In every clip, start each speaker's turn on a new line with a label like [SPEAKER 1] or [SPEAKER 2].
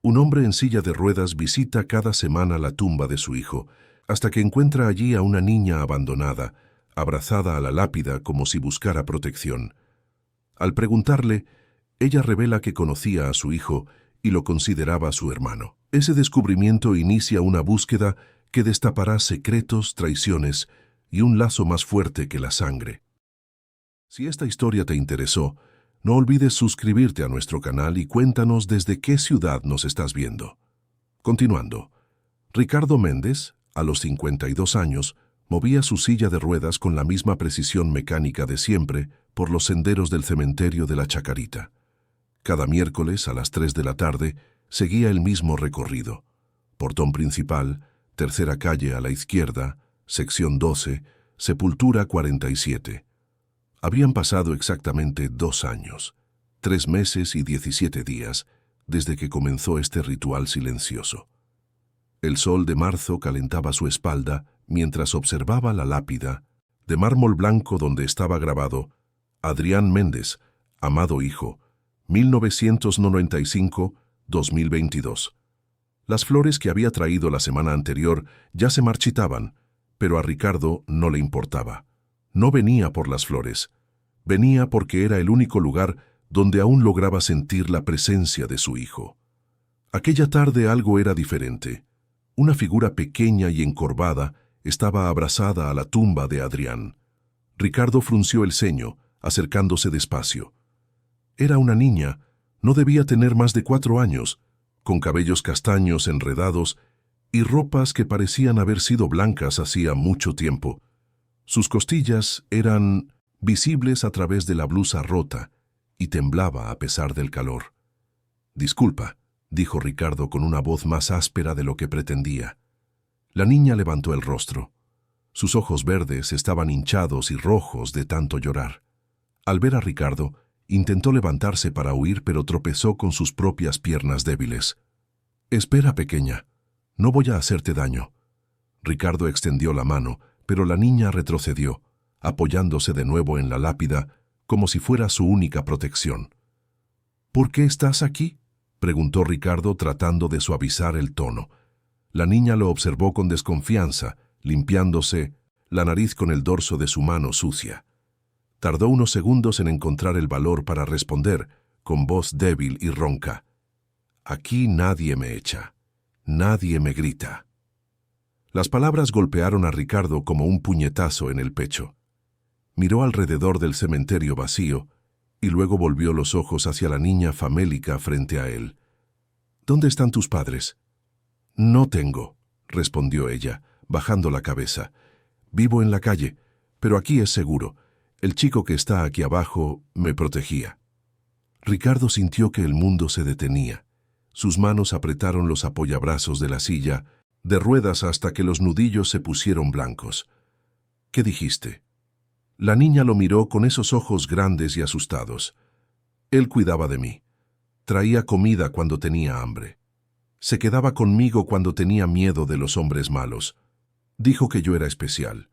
[SPEAKER 1] Un hombre en silla de ruedas visita cada semana la tumba de su hijo, hasta que encuentra allí a una niña abandonada, abrazada a la lápida como si buscara protección. Al preguntarle, ella revela que conocía a su hijo y lo consideraba su hermano. Ese descubrimiento inicia una búsqueda que destapará secretos, traiciones y un lazo más fuerte que la sangre. Si esta historia te interesó, no olvides suscribirte a nuestro canal y cuéntanos desde qué ciudad nos estás viendo. Continuando, Ricardo Méndez, a los 52 años, movía su silla de ruedas con la misma precisión mecánica de siempre por los senderos del cementerio de la Chacarita. Cada miércoles a las 3 de la tarde seguía el mismo recorrido. Portón principal, tercera calle a la izquierda, sección 12, Sepultura 47. Habían pasado exactamente 2 años, 3 meses y 17 días, desde que comenzó este ritual silencioso. El sol de marzo calentaba su espalda mientras observaba la lápida de mármol blanco donde estaba grabado Adrián Méndez, amado hijo, 1995-2022. Las flores que había traído la semana anterior ya se marchitaban, pero a Ricardo no le importaba. No venía por las flores, venía porque era el único lugar donde aún lograba sentir la presencia de su hijo. Aquella tarde algo era diferente. Una figura pequeña y encorvada estaba abrazada a la tumba de Adrián. Ricardo frunció el ceño, acercándose despacio. Era una niña, no debía tener más de 4 años, con cabellos castaños enredados y ropas que parecían haber sido blancas hacía mucho tiempo. Sus costillas eran visibles a través de la blusa rota y temblaba a pesar del calor. «Disculpa», dijo Ricardo con una voz más áspera de lo que pretendía. La niña levantó el rostro. Sus ojos verdes estaban hinchados y rojos de tanto llorar. Al ver a Ricardo, intentó levantarse para huir, pero tropezó con sus propias piernas débiles. «Espera, pequeña. No voy a hacerte daño». Ricardo extendió la mano, pero la niña retrocedió, apoyándose de nuevo en la lápida, como si fuera su única protección. «¿Por qué estás aquí?», preguntó Ricardo tratando de suavizar el tono. La niña lo observó con desconfianza, limpiándose la nariz con el dorso de su mano sucia. Tardó unos segundos en encontrar el valor para responder, con voz débil y ronca. «Aquí nadie me echa. Nadie me grita». Las palabras golpearon a Ricardo como un puñetazo en el pecho. Miró alrededor del cementerio vacío y luego volvió los ojos hacia la niña famélica frente a él. «¿Dónde están tus padres?» «No tengo», respondió ella, bajando la cabeza. «Vivo en la calle, pero aquí es seguro. El chico que está aquí abajo me protegía». Ricardo sintió que el mundo se detenía. Sus manos apretaron los apoyabrazos de la silla, de ruedas hasta que los nudillos se pusieron blancos. «¿Qué dijiste?» La niña lo miró con esos ojos grandes y asustados. «Él cuidaba de mí. Traía comida cuando tenía hambre. Se quedaba conmigo cuando tenía miedo de los hombres malos. Dijo que yo era especial».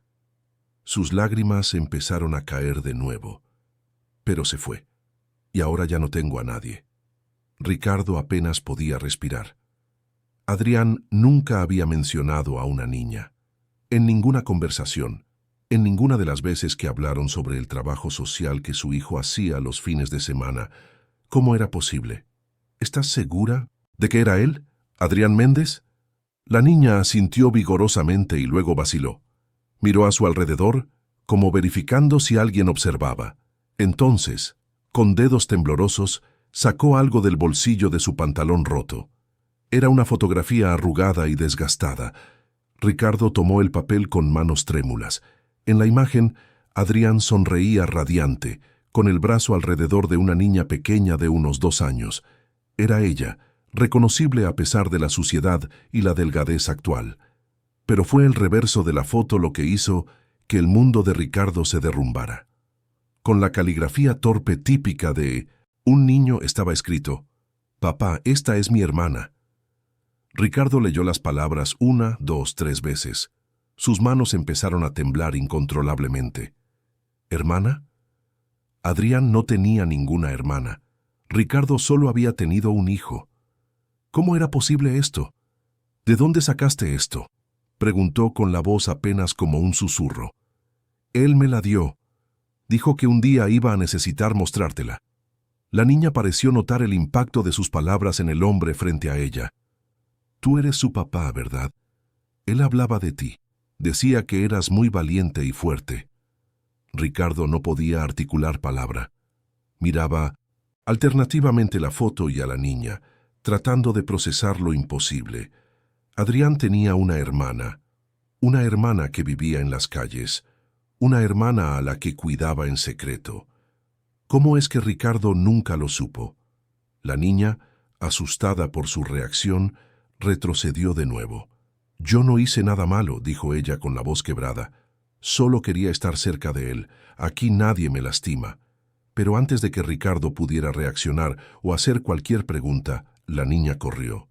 [SPEAKER 1] Sus lágrimas empezaron a caer de nuevo. Pero se fue. Y ahora ya no tengo a nadie. Ricardo apenas podía respirar. Adrián nunca había mencionado a una niña. En ninguna conversación, en ninguna de las veces que hablaron sobre el trabajo social que su hijo hacía los fines de semana. ¿Cómo era posible? ¿Estás segura de que era él, Adrián Méndez? La niña asintió vigorosamente y luego vaciló. Miró a su alrededor, como verificando si alguien observaba. Entonces, con dedos temblorosos, sacó algo del bolsillo de su pantalón roto. Era una fotografía arrugada y desgastada. Ricardo tomó el papel con manos trémulas. En la imagen, Adrián sonreía radiante, con el brazo alrededor de una niña pequeña de unos 2 años. Era ella, reconocible a pesar de la suciedad y la delgadez actual. Pero fue el reverso de la foto lo que hizo que el mundo de Ricardo se derrumbara. Con la caligrafía torpe típica de un niño estaba escrito: «Papá, esta es mi hermana». Ricardo leyó las palabras 1, 2, 3 veces. Sus manos empezaron a temblar incontrolablemente. ¿Hermana? Adrián no tenía ninguna hermana. Ricardo solo había tenido un hijo. ¿Cómo era posible esto? ¿De dónde sacaste esto?, preguntó con la voz apenas como un susurro. Él me la dio. Dijo que un día iba a necesitar mostrártela. La niña pareció notar el impacto de sus palabras en el hombre frente a ella. Tú eres su papá, ¿verdad? Él hablaba de ti. Decía que eras muy valiente y fuerte. Ricardo no podía articular palabra. Miraba alternativamente la foto y a la niña, tratando de procesar lo imposible. Adrián tenía una hermana que vivía en las calles, una hermana a la que cuidaba en secreto. ¿Cómo es que Ricardo nunca lo supo? La niña, asustada por su reacción, retrocedió de nuevo. Yo no hice nada malo, dijo ella con la voz quebrada. Solo quería estar cerca de él. Aquí nadie me lastima. Pero antes de que Ricardo pudiera reaccionar o hacer cualquier pregunta, la niña corrió.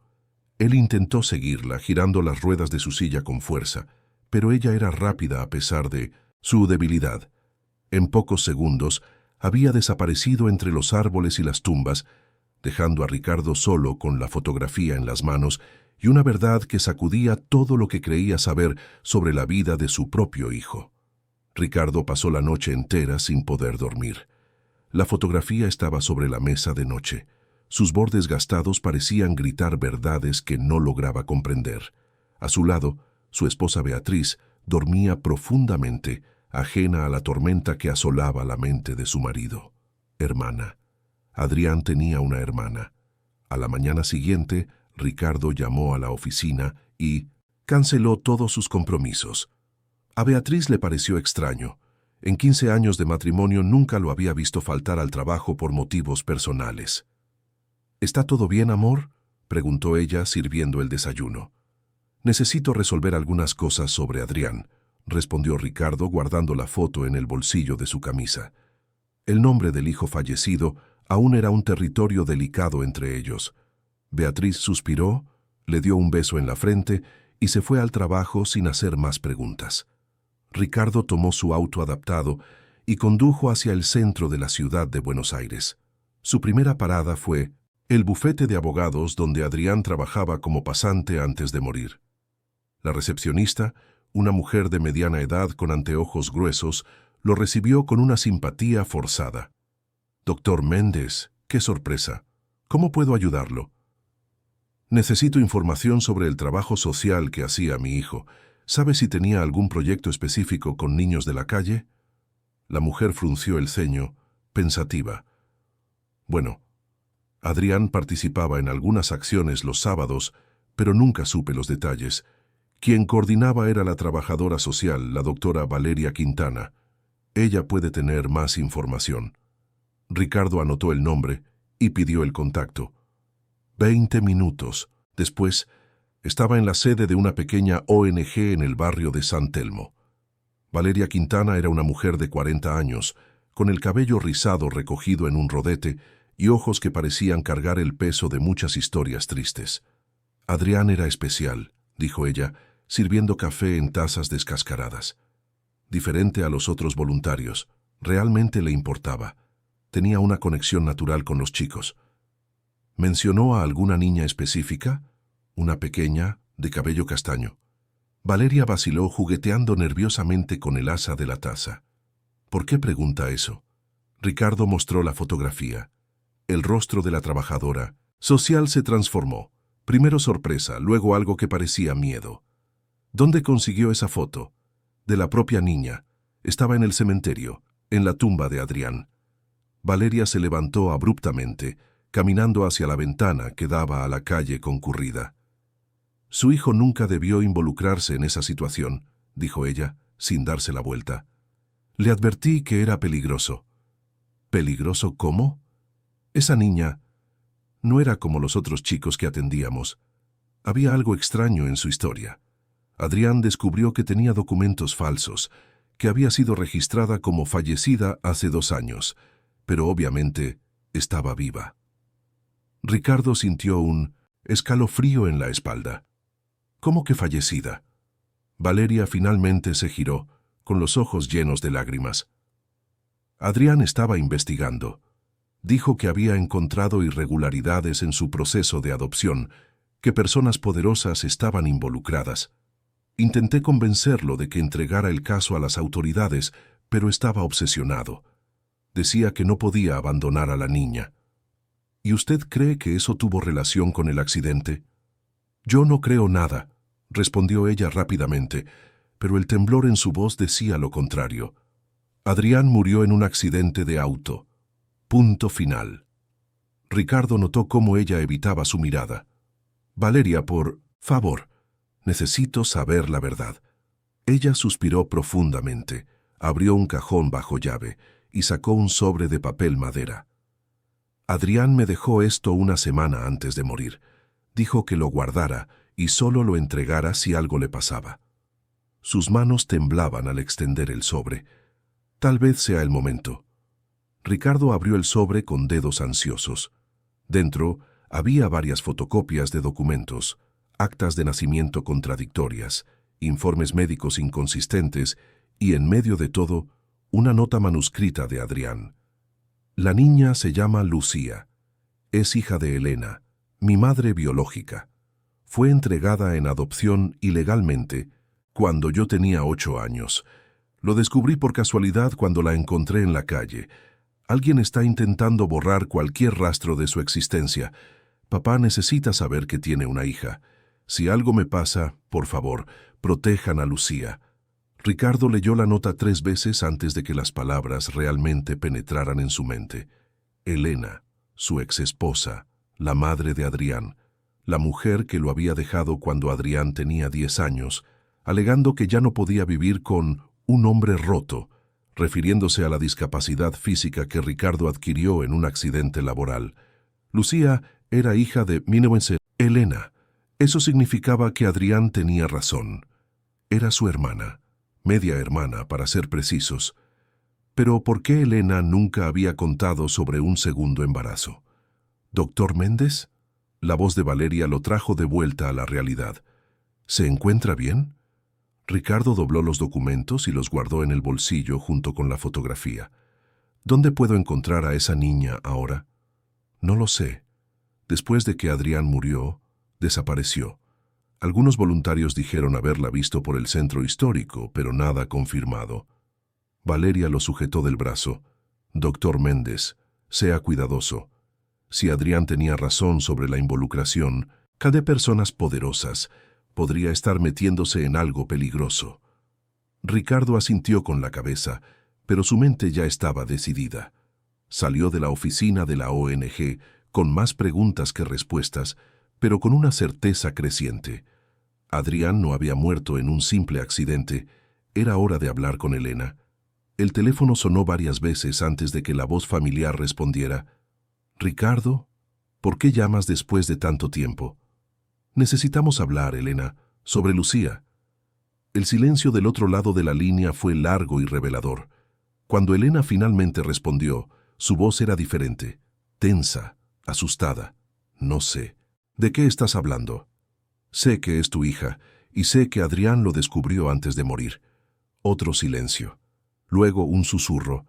[SPEAKER 1] Él intentó seguirla, girando las ruedas de su silla con fuerza, pero ella era rápida a pesar de su debilidad. En pocos segundos, había desaparecido entre los árboles y las tumbas, dejando a Ricardo solo con la fotografía en las manos y una verdad que sacudía todo lo que creía saber sobre la vida de su propio hijo. Ricardo pasó la noche entera sin poder dormir. La fotografía estaba sobre la mesa de noche. Sus bordes gastados parecían gritar verdades que no lograba comprender. A su lado, su esposa Beatriz dormía profundamente, ajena a la tormenta que asolaba la mente de su marido. Hermana. Adrián tenía una hermana. A la mañana siguiente, Ricardo llamó a la oficina y canceló todos sus compromisos. A Beatriz le pareció extraño. En 15 años de matrimonio nunca lo había visto faltar al trabajo por motivos personales. ¿Está todo bien, amor?, preguntó ella sirviendo el desayuno. Necesito resolver algunas cosas sobre Adrián, respondió Ricardo guardando la foto en el bolsillo de su camisa. El nombre del hijo fallecido aún era un territorio delicado entre ellos. Beatriz suspiró, le dio un beso en la frente y se fue al trabajo sin hacer más preguntas. Ricardo tomó su auto adaptado y condujo hacia el centro de la ciudad de Buenos Aires. Su primera parada fue el bufete de abogados donde Adrián trabajaba como pasante antes de morir. La recepcionista, una mujer de mediana edad con anteojos gruesos, lo recibió con una simpatía forzada. «Doctor Méndez, qué sorpresa. ¿Cómo puedo ayudarlo?» «Necesito información sobre el trabajo social que hacía mi hijo. ¿Sabe si tenía algún proyecto específico con niños de la calle?» La mujer frunció el ceño, pensativa. «Bueno, Adrián participaba en algunas acciones los sábados, pero nunca supe los detalles. Quien coordinaba era la trabajadora social, la doctora Valeria Quintana. Ella puede tener más información». Ricardo anotó el nombre y pidió el contacto. 20 minutos después, estaba en la sede de una pequeña ONG en el barrio de San Telmo. Valeria Quintana era una mujer de 40 años, con el cabello rizado recogido en un rodete y ojos que parecían cargar el peso de muchas historias tristes. «Adrián era especial», dijo ella, sirviendo café en tazas descascaradas. Diferente a los otros voluntarios, realmente le importaba. Tenía una conexión natural con los chicos. ¿Mencionó a alguna niña específica? Una pequeña, de cabello castaño. Valeria vaciló jugueteando nerviosamente con el asa de la taza. ¿Por qué pregunta eso? Ricardo mostró la fotografía. El rostro de la trabajadora social se transformó. Primero sorpresa, luego algo que parecía miedo. ¿Dónde consiguió esa foto? De la propia niña. Estaba en el cementerio, en la tumba de Adrián. Valeria se levantó abruptamente, caminando hacia la ventana que daba a la calle concurrida. «Su hijo nunca debió involucrarse en esa situación», dijo ella, sin darse la vuelta. «Le advertí que era peligroso». «¿Peligroso cómo?» «Esa niña no era como los otros chicos que atendíamos. Había algo extraño en su historia. Adrián descubrió que tenía documentos falsos, que había sido registrada como fallecida hace 2 años, pero obviamente estaba viva». Ricardo sintió un escalofrío en la espalda. «¿Cómo que fallecida?» Valeria finalmente se giró, con los ojos llenos de lágrimas. Adrián estaba investigando. Dijo que había encontrado irregularidades en su proceso de adopción que personas poderosas estaban involucradas. Intenté convencerlo de que entregara el caso a las autoridades, pero estaba obsesionado. Decía que no podía abandonar a la niña. ¿Y usted cree que eso tuvo relación con el accidente? Yo no creo nada, respondió ella rápidamente, pero el temblor en su voz decía lo contrario. Adrián murió en un accidente de auto. Punto final. Ricardo notó cómo ella evitaba su mirada. Valeria, por favor, necesito saber la verdad. Ella suspiró profundamente, abrió un cajón bajo llave y sacó un sobre de papel madera. Adrián me dejó esto una semana antes de morir. Dijo que lo guardara y solo lo entregara si algo le pasaba. Sus manos temblaban al extender el sobre. Tal vez sea el momento. Ricardo abrió el sobre con dedos ansiosos. Dentro había varias fotocopias de documentos, actas de nacimiento contradictorias, informes médicos inconsistentes y, en medio de todo, una nota manuscrita de Adrián. La niña se llama Lucía. Es hija de Elena, mi madre biológica. Fue entregada en adopción ilegalmente cuando yo tenía 8 años. Lo descubrí por casualidad cuando la encontré en la calle. Alguien está intentando borrar cualquier rastro de su existencia. Papá necesita saber que tiene una hija. Si algo me pasa, por favor, protejan a Lucía. Ricardo leyó la nota 3 veces antes de que las palabras realmente penetraran en su mente. Elena, su exesposa, la madre de Adrián, la mujer que lo había dejado cuando Adrián tenía 10 años, alegando que ya no podía vivir con un hombre roto, refiriéndose a la discapacidad física que Ricardo adquirió en un accidente laboral. Lucía era hija de Elena. Eso significaba que Adrián tenía razón. Era su hermana, media hermana para ser precisos. Pero ¿por qué Elena nunca había contado sobre un segundo embarazo? ¿Doctor Méndez? La voz de Valeria lo trajo de vuelta a la realidad. ¿Se encuentra bien? Ricardo dobló los documentos y los guardó en el bolsillo junto con la fotografía. ¿Dónde puedo encontrar a esa niña ahora? No lo sé. Después de que Adrián murió, desapareció. Algunos voluntarios dijeron haberla visto por el centro histórico, pero nada confirmado. Valeria lo sujetó del brazo. Doctor Méndez, sea cuidadoso. Si Adrián tenía razón sobre la involucración, cada personas poderosas podría estar metiéndose en algo peligroso. Ricardo asintió con la cabeza, pero su mente ya estaba decidida. Salió de la oficina de la ONG con más preguntas que respuestas, pero con una certeza creciente. Adrián no había muerto en un simple accidente. Era hora de hablar con Elena. El teléfono sonó varias veces antes de que la voz familiar respondiera. «Ricardo, ¿por qué llamas después de tanto tiempo?» «Necesitamos hablar, Elena, sobre Lucía». El silencio del otro lado de la línea fue largo y revelador. Cuando Elena finalmente respondió, su voz era diferente, tensa, asustada. «No sé. ¿De qué estás hablando?» «Sé que es tu hija, y sé que Adrián lo descubrió antes de morir». Otro silencio. Luego un susurro.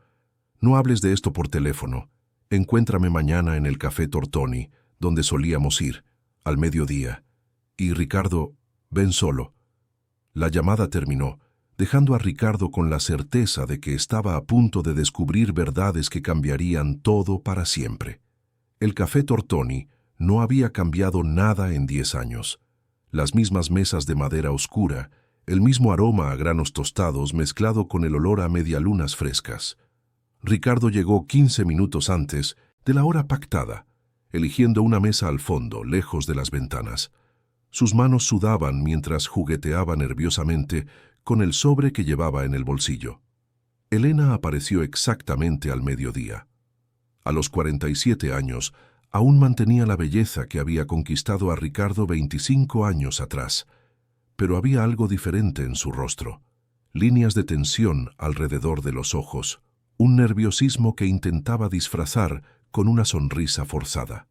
[SPEAKER 1] «No hables de esto por teléfono. Encuéntrame mañana en el Café Tortoni, donde solíamos ir, al mediodía. Y Ricardo, ven solo». La llamada terminó, dejando a Ricardo con la certeza de que estaba a punto de descubrir verdades que cambiarían todo para siempre. El Café Tortoni no había cambiado nada en 10 años. Las mismas mesas de madera oscura, el mismo aroma a granos tostados mezclado con el olor a medialunas frescas. Ricardo llegó 15 minutos antes de la hora pactada, eligiendo una mesa al fondo, lejos de las ventanas. Sus manos sudaban mientras jugueteaba nerviosamente con el sobre que llevaba en el bolsillo. Elena apareció exactamente al mediodía. A los 47 años, aún mantenía la belleza que había conquistado a Ricardo 25 años atrás, pero había algo diferente en su rostro. Líneas de tensión alrededor de los ojos, un nerviosismo que intentaba disfrazar con una sonrisa forzada.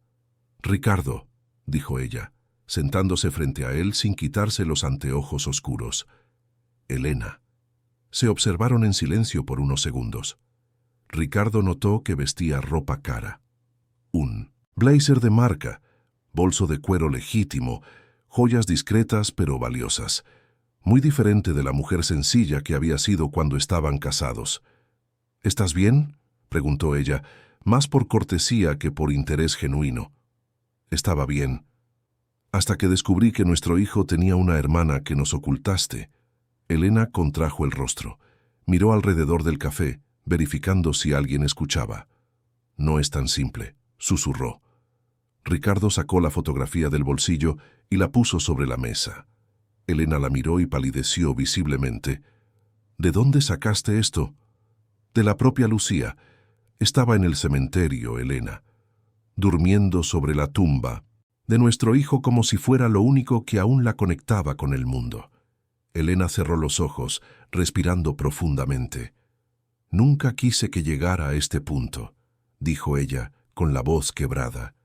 [SPEAKER 1] «Ricardo», dijo ella, sentándose frente a él sin quitarse los anteojos oscuros. «Elena». Se observaron en silencio por unos segundos. Ricardo notó que vestía ropa cara. Un blazer de marca, bolso de cuero legítimo, joyas discretas pero valiosas. Muy diferente de la mujer sencilla que había sido cuando estaban casados. ¿Estás bien?, preguntó ella, más por cortesía que por interés genuino. Estaba bien, hasta que descubrí que nuestro hijo tenía una hermana que nos ocultaste. Elena contrajo el rostro. Miró alrededor del café, verificando si alguien escuchaba. No es tan simple, susurró. Ricardo sacó la fotografía del bolsillo y la puso sobre la mesa. Elena la miró y palideció visiblemente. ¿De dónde sacaste esto? De la propia Lucía. Estaba en el cementerio, Elena, durmiendo sobre la tumba de nuestro hijo como si fuera lo único que aún la conectaba con el mundo. Elena cerró los ojos, respirando profundamente. Nunca quise que llegara a este punto, dijo ella, con la voz quebrada.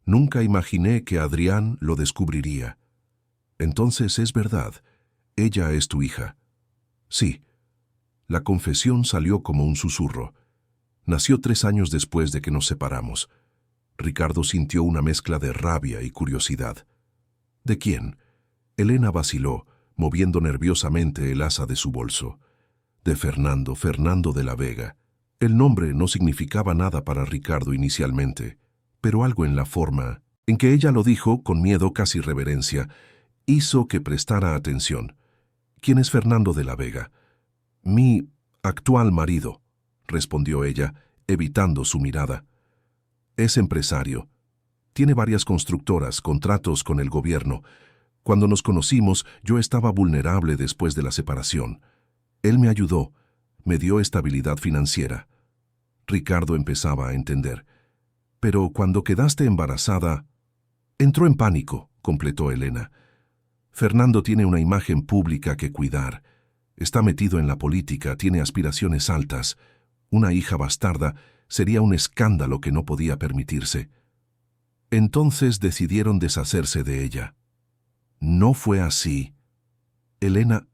[SPEAKER 1] Nunca imaginé que Adrián lo descubriría. Entonces es verdad, ella es tu hija. Sí. La confesión salió como un susurro. Nació 3 años después de que nos separamos. Ricardo sintió una mezcla de rabia y curiosidad. ¿De quién? Elena vaciló, moviendo nerviosamente el asa de su bolso. De Fernando de la Vega. El nombre no significaba nada para Ricardo inicialmente, pero algo en la forma en que ella lo dijo, con miedo casi reverencia, hizo que prestara atención. ¿Quién es Fernando de la Vega? Mi actual marido, respondió ella, evitando su mirada. Es empresario. Tiene varias constructoras, contratos con el gobierno. Cuando nos conocimos, yo estaba vulnerable después de la separación. Él me ayudó, me dio estabilidad financiera. Ricardo empezaba a entender. Pero cuando quedaste embarazada... Entró en pánico, completó Elena. Fernando tiene una imagen pública que cuidar. Está metido en la política, tiene aspiraciones altas. Una hija bastarda sería un escándalo que no podía permitirse. Entonces decidieron deshacerse de ella. No fue así. Elena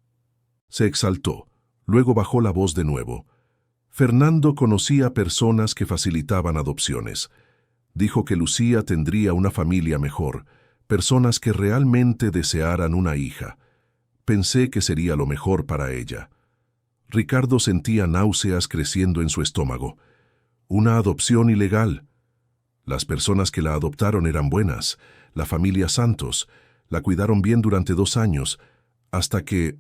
[SPEAKER 1] se exaltó, luego bajó la voz de nuevo. Fernando conocía personas que facilitaban adopciones. Dijo que Lucía tendría una familia mejor, personas que realmente desearan una hija. Pensé que sería lo mejor para ella. Ricardo sentía náuseas creciendo en su estómago. Una adopción ilegal. Las personas que la adoptaron eran buenas, la familia Santos, la cuidaron bien durante 2 años, hasta que...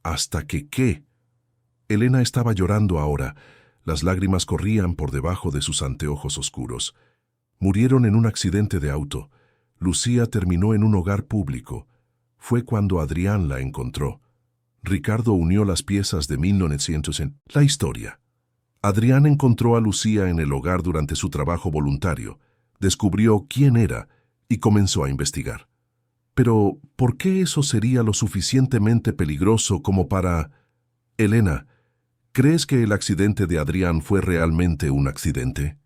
[SPEAKER 1] ¿Hasta que qué? Elena estaba llorando ahora, las lágrimas corrían por debajo de sus anteojos oscuros. Murieron en un accidente de auto. Lucía terminó en un hogar público. Fue cuando Adrián la encontró. Ricardo unió las piezas de 1900 en la historia. Adrián encontró a Lucía en el hogar durante su trabajo voluntario, descubrió quién era y comenzó a investigar. Pero, ¿por qué eso sería lo suficientemente peligroso como para... Elena, ¿crees que el accidente de Adrián fue realmente un accidente?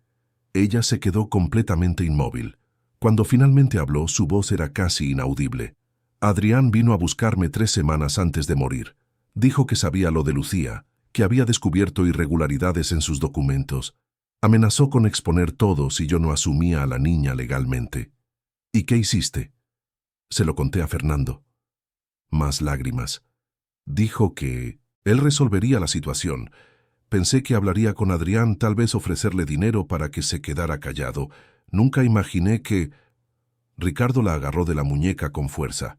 [SPEAKER 1] Ella se quedó completamente inmóvil. Cuando finalmente habló, su voz era casi inaudible. Adrián vino a buscarme 3 semanas antes de morir. Dijo que sabía lo de Lucía, que había descubierto irregularidades en sus documentos. Amenazó con exponer todo si yo no asumía a la niña legalmente. ¿Y qué hiciste? Se lo conté a Fernando. Más lágrimas. Dijo que él resolvería la situación. Pensé que hablaría con Adrián, tal vez ofrecerle dinero para que se quedara callado. Nunca imaginé que... Ricardo la agarró de la muñeca con fuerza.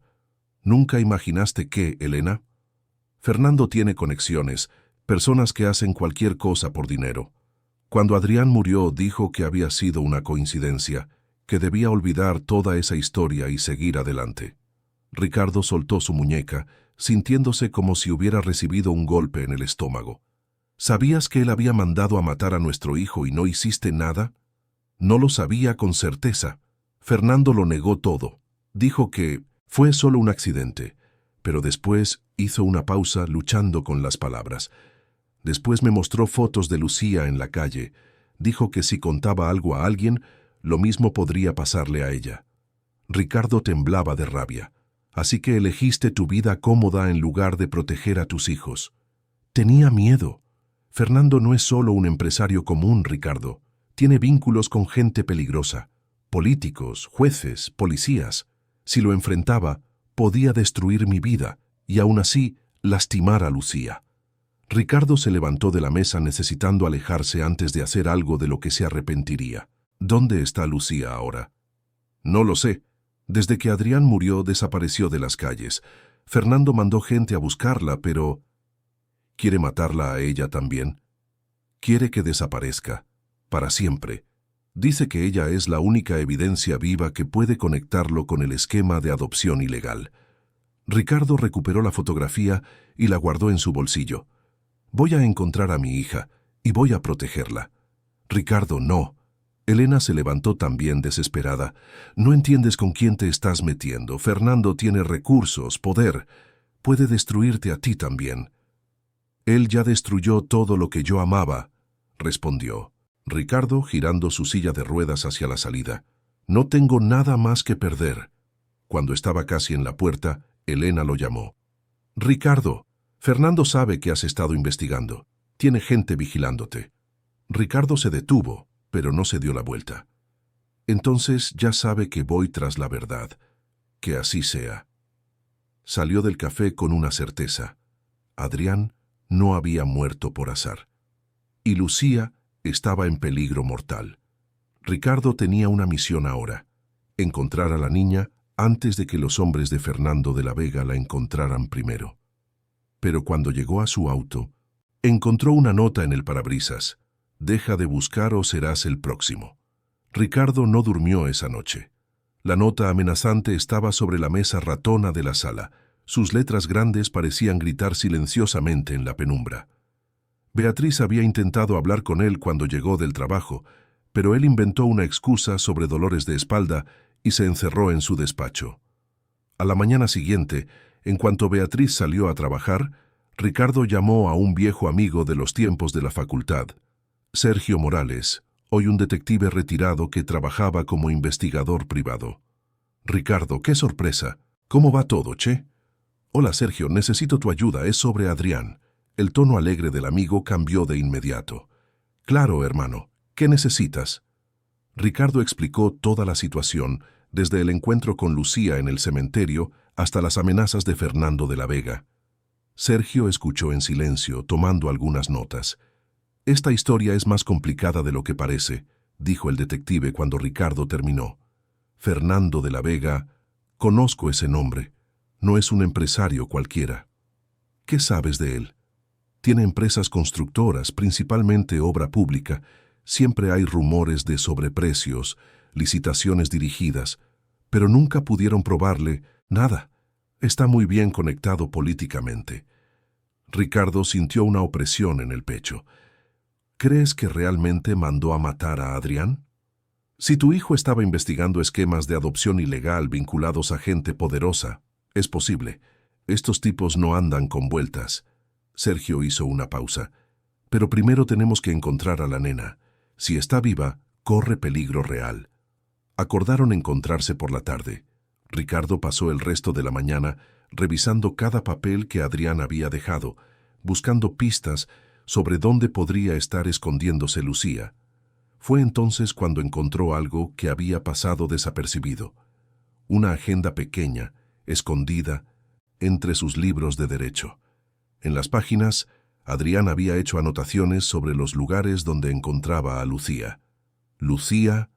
[SPEAKER 1] ¿Nunca imaginaste que, Elena? Fernando tiene conexiones, personas que hacen cualquier cosa por dinero. Cuando Adrián murió, dijo que había sido una coincidencia, que debía olvidar toda esa historia y seguir adelante. Ricardo soltó su muñeca, sintiéndose como si hubiera recibido un golpe en el estómago. ¿Sabías que él había mandado a matar a nuestro hijo y no hiciste nada? No lo sabía con certeza. Fernando lo negó todo. Dijo que fue solo un accidente, pero después hizo una pausa luchando con las palabras. Después me mostró fotos de Lucía en la calle. Dijo que si contaba algo a alguien, lo mismo podría pasarle a ella. Ricardo temblaba de rabia. Así que elegiste tu vida cómoda en lugar de proteger a tus hijos. Tenía miedo. Fernando no es solo un empresario común, Ricardo. Tiene vínculos con gente peligrosa. políticos, jueces, policías. Si lo enfrentaba, podía destruir mi vida y aún así lastimar a Lucía. Ricardo se levantó de la mesa necesitando alejarse antes de hacer algo de lo que se arrepentiría. ¿Dónde está Lucía ahora? No lo sé. Desde que Adrián murió, desapareció de las calles. Fernando mandó gente a buscarla, pero... ¿Quiere matarla a ella también? Quiere que desaparezca, para siempre. Dice que ella es la única evidencia viva que puede conectarlo con el esquema de adopción ilegal. Ricardo recuperó la fotografía y la guardó en su bolsillo. Voy a encontrar a mi hija y voy a protegerla. Ricardo, no. Elena se levantó también desesperada. No entiendes con quién te estás metiendo. Fernando tiene recursos, poder. Puede destruirte a ti también. Él ya destruyó todo lo que yo amaba, respondió Ricardo, girando su silla de ruedas hacia la salida. No tengo nada más que perder. Cuando estaba casi en la puerta, Elena lo llamó. Ricardo, Fernando sabe que has estado investigando. Tiene gente vigilándote. Ricardo se detuvo, pero no se dio la vuelta. Entonces ya sabe que voy tras la verdad. Que así sea. Salió del café con una certeza. Adrián no había muerto por azar. Y Lucía estaba en peligro mortal. Ricardo tenía una misión ahora: encontrar a la niña antes de que los hombres de Fernando de la Vega la encontraran primero. Pero cuando llegó a su auto, encontró una nota en el parabrisas: «Deja de buscar o serás el próximo». Ricardo no durmió esa noche. La nota amenazante estaba sobre la mesa ratona de la sala. Sus letras grandes parecían gritar silenciosamente en la penumbra. Beatriz había intentado hablar con él cuando llegó del trabajo, pero él inventó una excusa sobre dolores de espalda y se encerró en su despacho. A la mañana siguiente, en cuanto Beatriz salió a trabajar, Ricardo llamó a un viejo amigo de los tiempos de la facultad, Sergio Morales, hoy un detective retirado que trabajaba como investigador privado. «Ricardo, qué sorpresa. ¿Cómo va todo, che?» «Hola, Sergio, necesito tu ayuda, es sobre Adrián». El tono alegre del amigo cambió de inmediato. «Claro, hermano, ¿qué necesitas?» Ricardo explicó toda la situación, desde el encuentro con Lucía en el cementerio hasta las amenazas de Fernando de la Vega. Sergio escuchó en silencio, tomando algunas notas. «Esta historia es más complicada de lo que parece», dijo el detective cuando Ricardo terminó. «Fernando de la Vega, conozco ese nombre. No es un empresario cualquiera». «¿Qué sabes de él?» «Tiene empresas constructoras, principalmente obra pública. Siempre hay rumores de sobreprecios, licitaciones dirigidas, pero nunca pudieron probarle nada. Está muy bien conectado políticamente». Ricardo sintió una opresión en el pecho. «¿Crees que realmente mandó a matar a Adrián?» «Si tu hijo estaba investigando esquemas de adopción ilegal vinculados a gente poderosa, es posible. Estos tipos no andan con vueltas». Sergio hizo una pausa. «Pero primero tenemos que encontrar a la nena. Si está viva, corre peligro real». Acordaron encontrarse por la tarde. Ricardo pasó el resto de la mañana revisando cada papel que Adrián había dejado, buscando pistas sobre dónde podría estar escondiéndose Lucía. Fue entonces cuando encontró algo que había pasado desapercibido. Una agenda pequeña, escondida, entre sus libros de derecho. En las páginas, Adrián había hecho anotaciones sobre los lugares donde encontraba a Lucía. Lucía,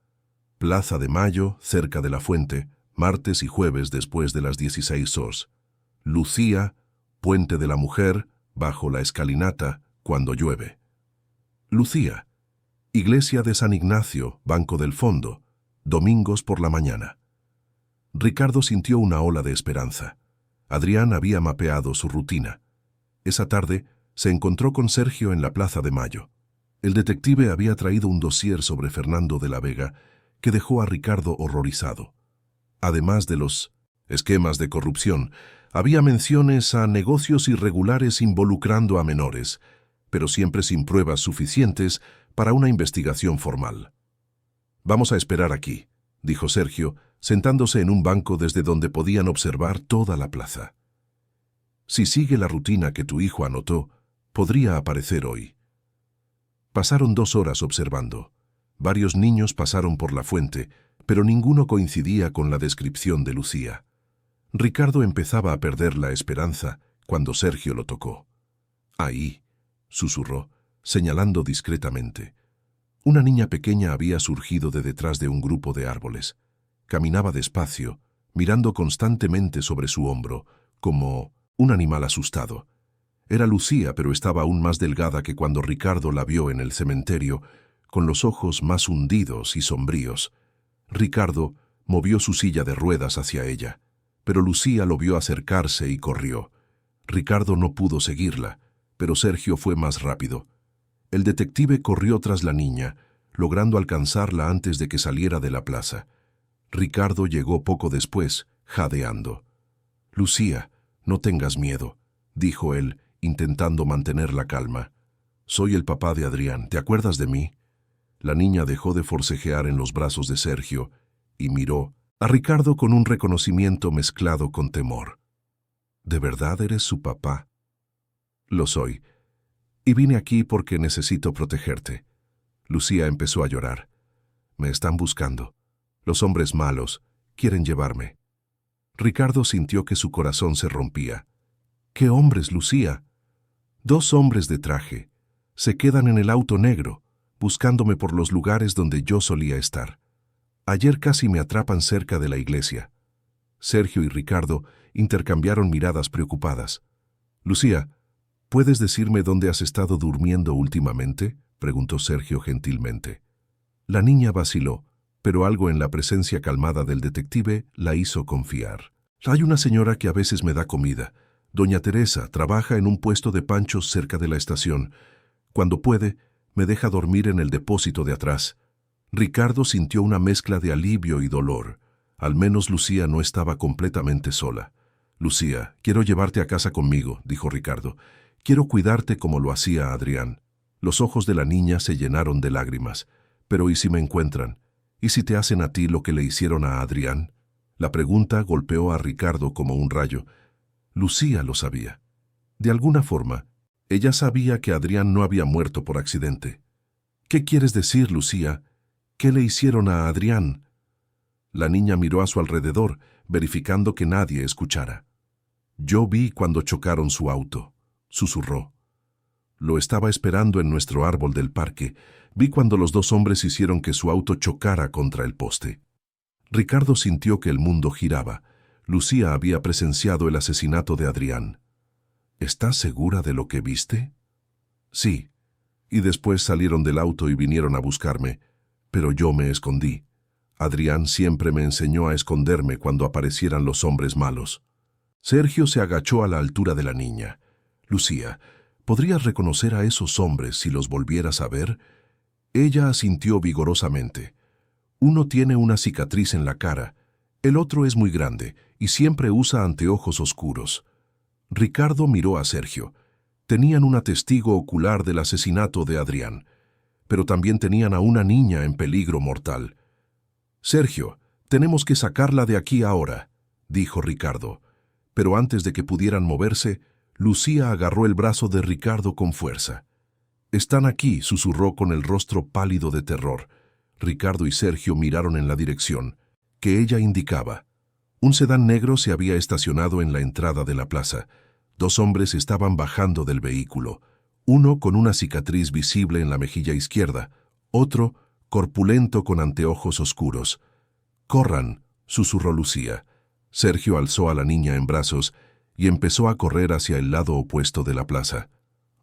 [SPEAKER 1] Plaza de Mayo, cerca de la fuente, martes y jueves después de las 16 horas. Lucía, Puente de la Mujer, bajo la escalinata, cuando llueve. Lucía, Iglesia de San Ignacio, Banco del Fondo, domingos por la mañana. Ricardo sintió una ola de esperanza. Adrián había mapeado su rutina. Esa tarde se encontró con Sergio en la Plaza de Mayo. El detective había traído un dossier sobre Fernando de la Vega que dejó a Ricardo horrorizado. Además de los esquemas de corrupción, había menciones a negocios irregulares involucrando a menores, pero siempre sin pruebas suficientes para una investigación formal. «Vamos a esperar aquí», dijo Sergio, sentándose en un banco desde donde podían observar toda la plaza. «Si sigue la rutina que tu hijo anotó, podría aparecer hoy». Pasaron 2 horas observando. Varios niños pasaron por la fuente, pero ninguno coincidía con la descripción de Lucía. Ricardo empezaba a perder la esperanza cuando Sergio lo tocó. «Ahí», susurró, señalando discretamente. Una niña pequeña había surgido de detrás de un grupo de árboles. Caminaba despacio, mirando constantemente sobre su hombro, como un animal asustado. Era Lucía, pero estaba aún más delgada que cuando Ricardo la vio en el cementerio, con los ojos más hundidos y sombríos. Ricardo movió su silla de ruedas hacia ella, pero Lucía lo vio acercarse y corrió. Ricardo no pudo seguirla, pero Sergio fue más rápido. El detective corrió tras la niña, logrando alcanzarla antes de que saliera de la plaza. Ricardo llegó poco después, jadeando. «Lucía, no tengas miedo», dijo él, intentando mantener la calma. «Soy el papá de Adrián, ¿te acuerdas de mí?» La niña dejó de forcejear en los brazos de Sergio y miró a Ricardo con un reconocimiento mezclado con temor. «¿De verdad eres su papá?» «Lo soy. Y vine aquí porque necesito protegerte». Lucía empezó a llorar. «Me están buscando. Los hombres malos quieren llevarme». Ricardo sintió que su corazón se rompía. «¿Qué hombres, Lucía?» «2 hombres de traje. Se quedan en el auto negro, buscándome por los lugares donde yo solía estar. Ayer casi me atrapan cerca de la iglesia». Sergio y Ricardo intercambiaron miradas preocupadas. «Lucía, ¿puedes decirme dónde has estado durmiendo últimamente?», preguntó Sergio gentilmente. La niña vaciló, pero algo en la presencia calmada del detective la hizo confiar. «Hay una señora que a veces me da comida. Doña Teresa trabaja en un puesto de panchos cerca de la estación. Cuando puede, me deja dormir en el depósito de atrás». Ricardo sintió una mezcla de alivio y dolor. Al menos Lucía no estaba completamente sola. «Lucía, quiero llevarte a casa conmigo», dijo Ricardo. «Quiero cuidarte como lo hacía Adrián». Los ojos de la niña se llenaron de lágrimas. «Pero ¿y si me encuentran? ¿Y si te hacen a ti lo que le hicieron a Adrián?». La pregunta golpeó a Ricardo como un rayo. Lucía lo sabía. De alguna forma, ella sabía que Adrián no había muerto por accidente. «¿Qué quieres decir, Lucía? ¿Qué le hicieron a Adrián?». La niña miró a su alrededor, verificando que nadie escuchara. «Yo vi cuando chocaron su auto», susurró. «Lo estaba esperando en nuestro árbol del parque. Vi cuando los 2 hombres hicieron que su auto chocara contra el poste». Ricardo sintió que el mundo giraba. Lucía había presenciado el asesinato de Adrián. «¿Estás segura de lo que viste?». «Sí. Y después salieron del auto y vinieron a buscarme, pero yo me escondí. Adrián siempre me enseñó a esconderme cuando aparecieran los hombres malos». Sergio se agachó a la altura de la niña. «Lucía, ¿podrías reconocer a esos hombres si los volvieras a ver?». Ella asintió vigorosamente. «Uno tiene una cicatriz en la cara, el otro es muy grande y siempre usa anteojos oscuros». Ricardo miró a Sergio. Tenían una testigo ocular del asesinato de Adrián, pero también tenían a una niña en peligro mortal. «Sergio, tenemos que sacarla de aquí ahora», dijo Ricardo. Pero antes de que pudieran moverse, Lucía agarró el brazo de Ricardo con fuerza. «Están aquí», susurró con el rostro pálido de terror. Ricardo y Sergio miraron en la dirección que ella indicaba. Un sedán negro se había estacionado en la entrada de la plaza. 2 hombres estaban bajando del vehículo, uno con una cicatriz visible en la mejilla izquierda, otro corpulento con anteojos oscuros. «Corran», susurró Lucía. Sergio alzó a la niña en brazos y empezó a correr hacia el lado opuesto de la plaza.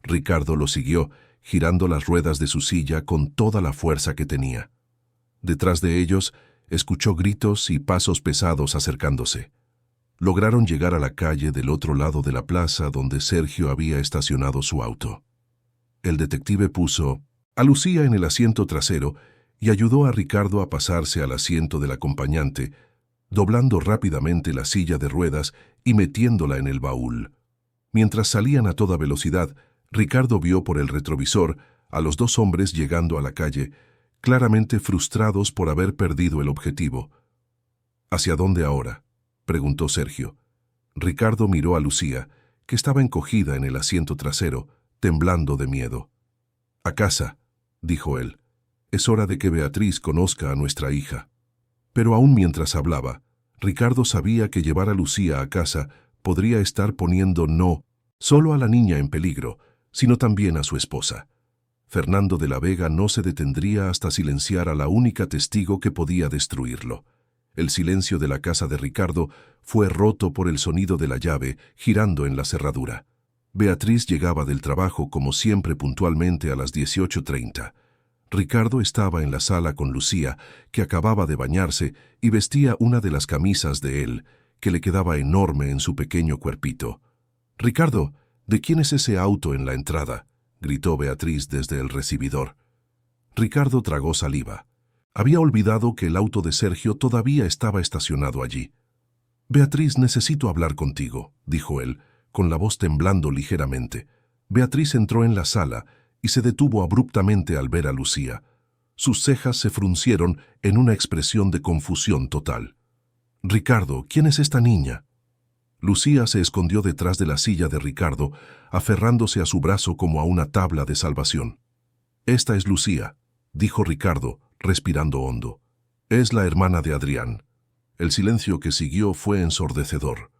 [SPEAKER 1] Ricardo lo siguió, girando las ruedas de su silla con toda la fuerza que tenía. Detrás de ellos, escuchó gritos y pasos pesados acercándose. Lograron llegar a la calle del otro lado de la plaza donde Sergio había estacionado su auto. El detective puso a Lucía en el asiento trasero y ayudó a Ricardo a pasarse al asiento del acompañante, doblando rápidamente la silla de ruedas y metiéndola en el baúl. Mientras salían a toda velocidad, Ricardo vio por el retrovisor a los 2 hombres llegando a la calle, claramente frustrados por haber perdido el objetivo. «¿Hacia dónde ahora?», preguntó Sergio. Ricardo miró a Lucía, que estaba encogida en el asiento trasero, temblando de miedo. «A casa», dijo él. «Es hora de que Beatriz conozca a nuestra hija». Pero aún mientras hablaba, Ricardo sabía que llevar a Lucía a casa podría estar poniendo no solo a la niña en peligro, sino también a su esposa. Fernando de la Vega no se detendría hasta silenciar a la única testigo que podía destruirlo. El silencio de la casa de Ricardo fue roto por el sonido de la llave girando en la cerradura. Beatriz llegaba del trabajo como siempre puntualmente a las 18:30. Ricardo estaba en la sala con Lucía, que acababa de bañarse y vestía una de las camisas de él, que le quedaba enorme en su pequeño cuerpito. «Ricardo, ¿de quién es ese auto en la entrada?», gritó Beatriz desde el recibidor. Ricardo tragó saliva. Había olvidado que el auto de Sergio todavía estaba estacionado allí. «Beatriz, necesito hablar contigo», dijo él, con la voz temblando ligeramente. Beatriz entró en la sala y se detuvo abruptamente al ver a Lucía. Sus cejas se fruncieron en una expresión de confusión total. «Ricardo, ¿quién es esta niña?». Lucía se escondió detrás de la silla de Ricardo, aferrándose a su brazo como a una tabla de salvación. «Esta es Lucía», dijo Ricardo, respirando hondo. «Es la hermana de Adrián». El silencio que siguió fue ensordecedor.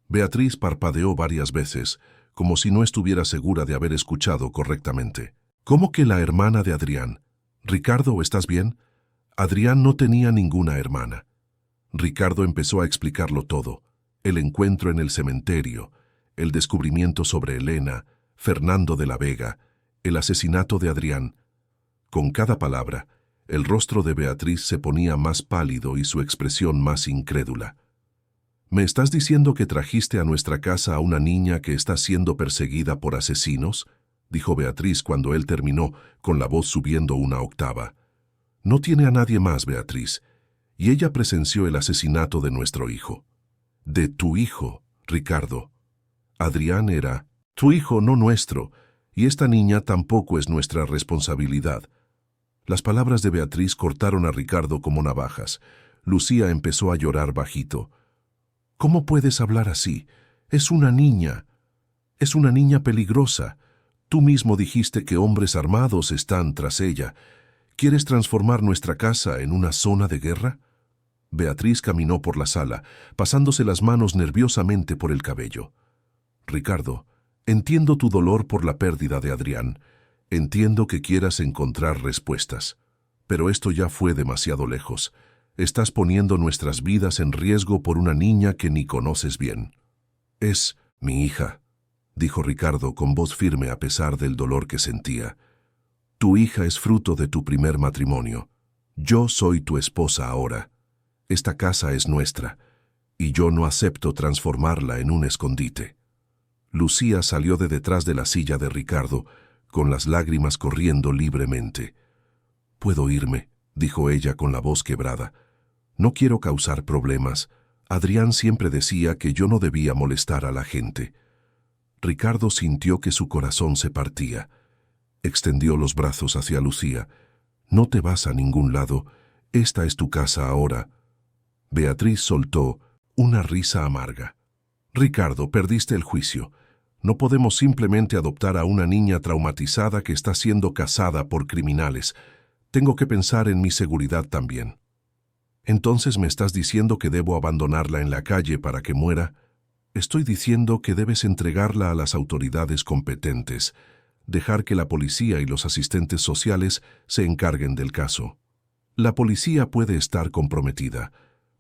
[SPEAKER 1] Beatriz parpadeó varias veces, como si no estuviera segura de haber escuchado correctamente. «¿Cómo que la hermana de Adrián? Ricardo, ¿estás bien?». Adrián no tenía ninguna hermana. Ricardo empezó a explicarlo todo. El encuentro en el cementerio, el descubrimiento sobre Elena, Fernando de la Vega, el asesinato de Adrián. Con cada palabra, el rostro de Beatriz se ponía más pálido y su expresión más incrédula. «¿Me estás diciendo que trajiste a nuestra casa a una niña que está siendo perseguida por asesinos?», dijo Beatriz cuando él terminó, con la voz subiendo una octava. «No tiene a nadie más, Beatriz, y ella presenció el asesinato de nuestro hijo». «De tu hijo, Ricardo. Adrián era tu hijo, no nuestro, y esta niña tampoco es nuestra responsabilidad». Las palabras de Beatriz cortaron a Ricardo como navajas. Lucía empezó a llorar bajito. «¿Cómo puedes hablar así? Es una niña. Es una niña peligrosa. Tú mismo dijiste que hombres armados están tras ella. ¿Quieres transformar nuestra casa en una zona de guerra?». Beatriz caminó por la sala, pasándose las manos nerviosamente por el cabello. «Ricardo, entiendo tu dolor por la pérdida de Adrián. Entiendo que quieras encontrar respuestas. Pero esto ya fue demasiado lejos. Estás poniendo nuestras vidas en riesgo por una niña que ni conoces bien». «Es mi hija», dijo Ricardo con voz firme a pesar del dolor que sentía. «Tu hija es fruto de tu primer matrimonio. Yo soy tu esposa ahora. Esta casa es nuestra, y yo no acepto transformarla en un escondite». Lucía salió de detrás de la silla de Ricardo, con las lágrimas corriendo libremente. «Puedo irme», dijo ella con la voz quebrada. «No quiero causar problemas. Adrián siempre decía que yo no debía molestar a la gente». Ricardo sintió que su corazón se partía. Extendió los brazos hacia Lucía. «No te vas a ningún lado. Esta es tu casa ahora». Beatriz soltó una risa amarga. «Ricardo, perdiste el juicio. No podemos simplemente adoptar a una niña traumatizada que está siendo cazada por criminales. Tengo que pensar en mi seguridad también». «¿Entonces me estás diciendo que debo abandonarla en la calle para que muera?». «Estoy diciendo que debes entregarla a las autoridades competentes, dejar que la policía y los asistentes sociales se encarguen del caso. La policía puede estar comprometida.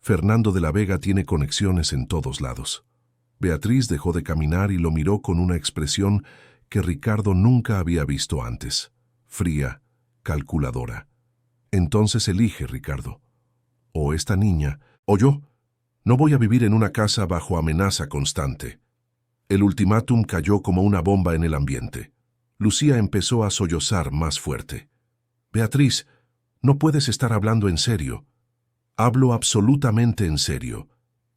[SPEAKER 1] Fernando de la Vega tiene conexiones en todos lados». Beatriz dejó de caminar y lo miró con una expresión que Ricardo nunca había visto antes, fría, calculadora. «Entonces elige, Ricardo. O esta niña, o yo. No voy a vivir en una casa bajo amenaza constante». El ultimátum cayó como una bomba en el ambiente. Lucía empezó a sollozar más fuerte. «Beatriz, no puedes estar hablando en serio». «Hablo absolutamente en serio.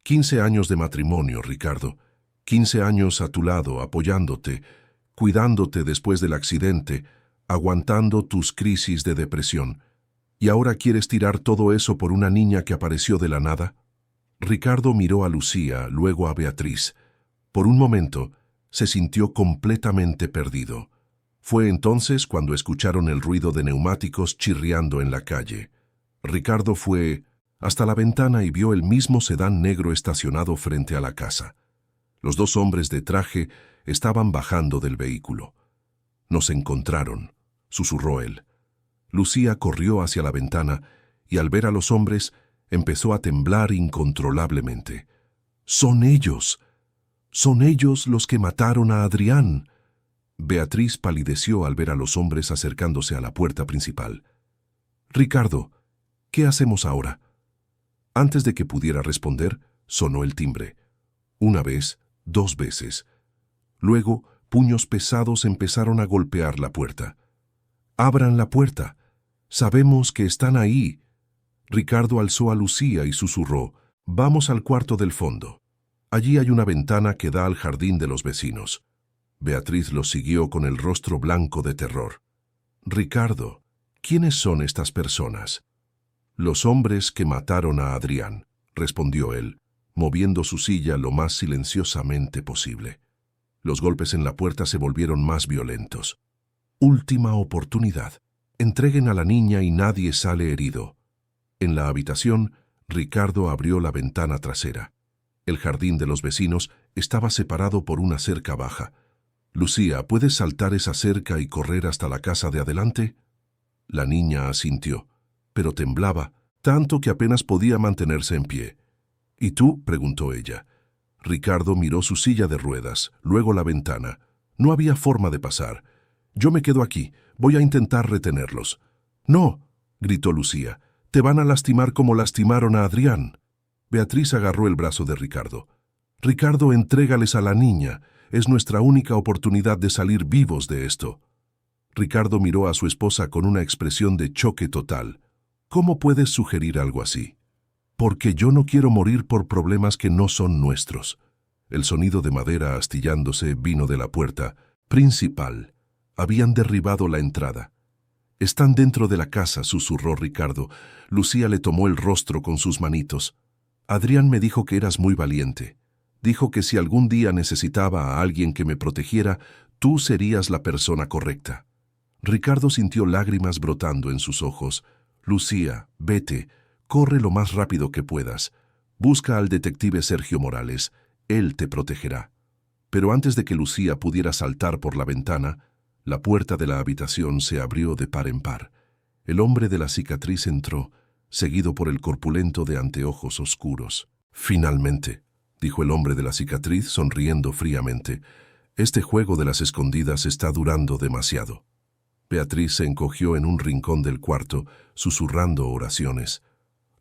[SPEAKER 1] 15 años de matrimonio, Ricardo. 15 años a tu lado, apoyándote, cuidándote después del accidente, aguantando tus crisis de depresión. ¿Y ahora quieres tirar todo eso por una niña que apareció de la nada?». Ricardo miró a Lucía, luego a Beatriz. Por un momento, se sintió completamente perdido. Fue entonces cuando escucharon el ruido de neumáticos chirriando en la calle. Ricardo fue hasta la ventana y vio el mismo sedán negro estacionado frente a la casa. Los dos hombres de traje estaban bajando del vehículo. «Nos encontraron», susurró él. Lucía corrió hacia la ventana y al ver a los hombres empezó a temblar incontrolablemente. «¡Son ellos! ¡Son ellos los que mataron a Adrián!» Beatriz palideció al ver a los hombres acercándose a la puerta principal. «Ricardo, ¿qué hacemos ahora?» Antes de que pudiera responder, sonó el timbre. Una vez, 2 veces. Luego, puños pesados empezaron a golpear la puerta. «¡Abran la puerta! Sabemos que están ahí». Ricardo alzó a Lucía y susurró: «Vamos al cuarto del fondo. Allí hay una ventana que da al jardín de los vecinos». Beatriz los siguió con el rostro blanco de terror. «Ricardo, ¿quiénes son estas personas?» «Los hombres que mataron a Adrián», respondió él, moviendo su silla lo más silenciosamente posible. Los golpes en la puerta se volvieron más violentos. «Última oportunidad. Entreguen a la niña y nadie sale herido». En la habitación, Ricardo abrió la ventana trasera. El jardín de los vecinos estaba separado por una cerca baja. «Lucía, ¿puedes saltar esa cerca y correr hasta la casa de adelante?» La niña asintió, pero temblaba, tanto que apenas podía mantenerse en pie. «¿Y tú?», preguntó ella. Ricardo miró su silla de ruedas, luego la ventana. No había forma de pasar. «Yo me quedo aquí, voy a intentar retenerlos». «No», gritó Lucía, «te van a lastimar como lastimaron a Adrián». Beatriz agarró el brazo de Ricardo. «Ricardo, entrégales a la niña. Es nuestra única oportunidad de salir vivos de esto». Ricardo miró a su esposa con una expresión de choque total. «¿Cómo puedes sugerir algo así?» «Porque yo no quiero morir por problemas que no son nuestros». El sonido de madera astillándose vino de la puerta principal. Habían derribado la entrada. «Están dentro de la casa», susurró Ricardo. Lucía le tomó el rostro con sus manitos. «Adrián me dijo que eras muy valiente. Dijo que si algún día necesitaba a alguien que me protegiera, tú serías la persona correcta». Ricardo sintió lágrimas brotando en sus ojos. «Lucía, vete, corre lo más rápido que puedas. Busca al detective Sergio Morales. Él te protegerá». Pero antes de que Lucía pudiera saltar por la ventana, la puerta de la habitación se abrió de par en par. El hombre de la cicatriz entró, seguido por el corpulento de anteojos oscuros. «Finalmente», dijo el hombre de la cicatriz sonriendo fríamente, «este juego de las escondidas está durando demasiado». Beatriz se encogió en un rincón del cuarto, susurrando oraciones.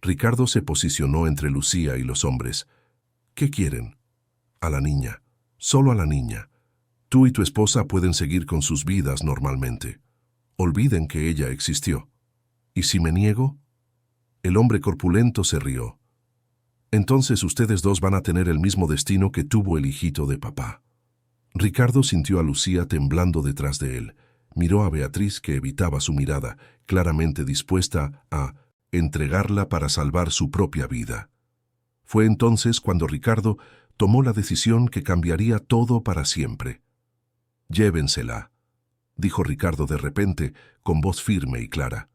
[SPEAKER 1] Ricardo se posicionó entre Lucía y los hombres. «¿Qué quieren?» «A la niña. Solo a la niña. Tú y tu esposa pueden seguir con sus vidas normalmente. Olviden que ella existió». «¿Y si me niego?» El hombre corpulento se rió. «Entonces ustedes dos van a tener el mismo destino que tuvo el hijito de papá». Ricardo sintió a Lucía temblando detrás de él. Miró a Beatriz, que evitaba su mirada, claramente dispuesta a entregarla para salvar su propia vida. Fue entonces cuando Ricardo tomó la decisión que cambiaría todo para siempre. «Llévensela», dijo Ricardo de repente, con voz firme y clara.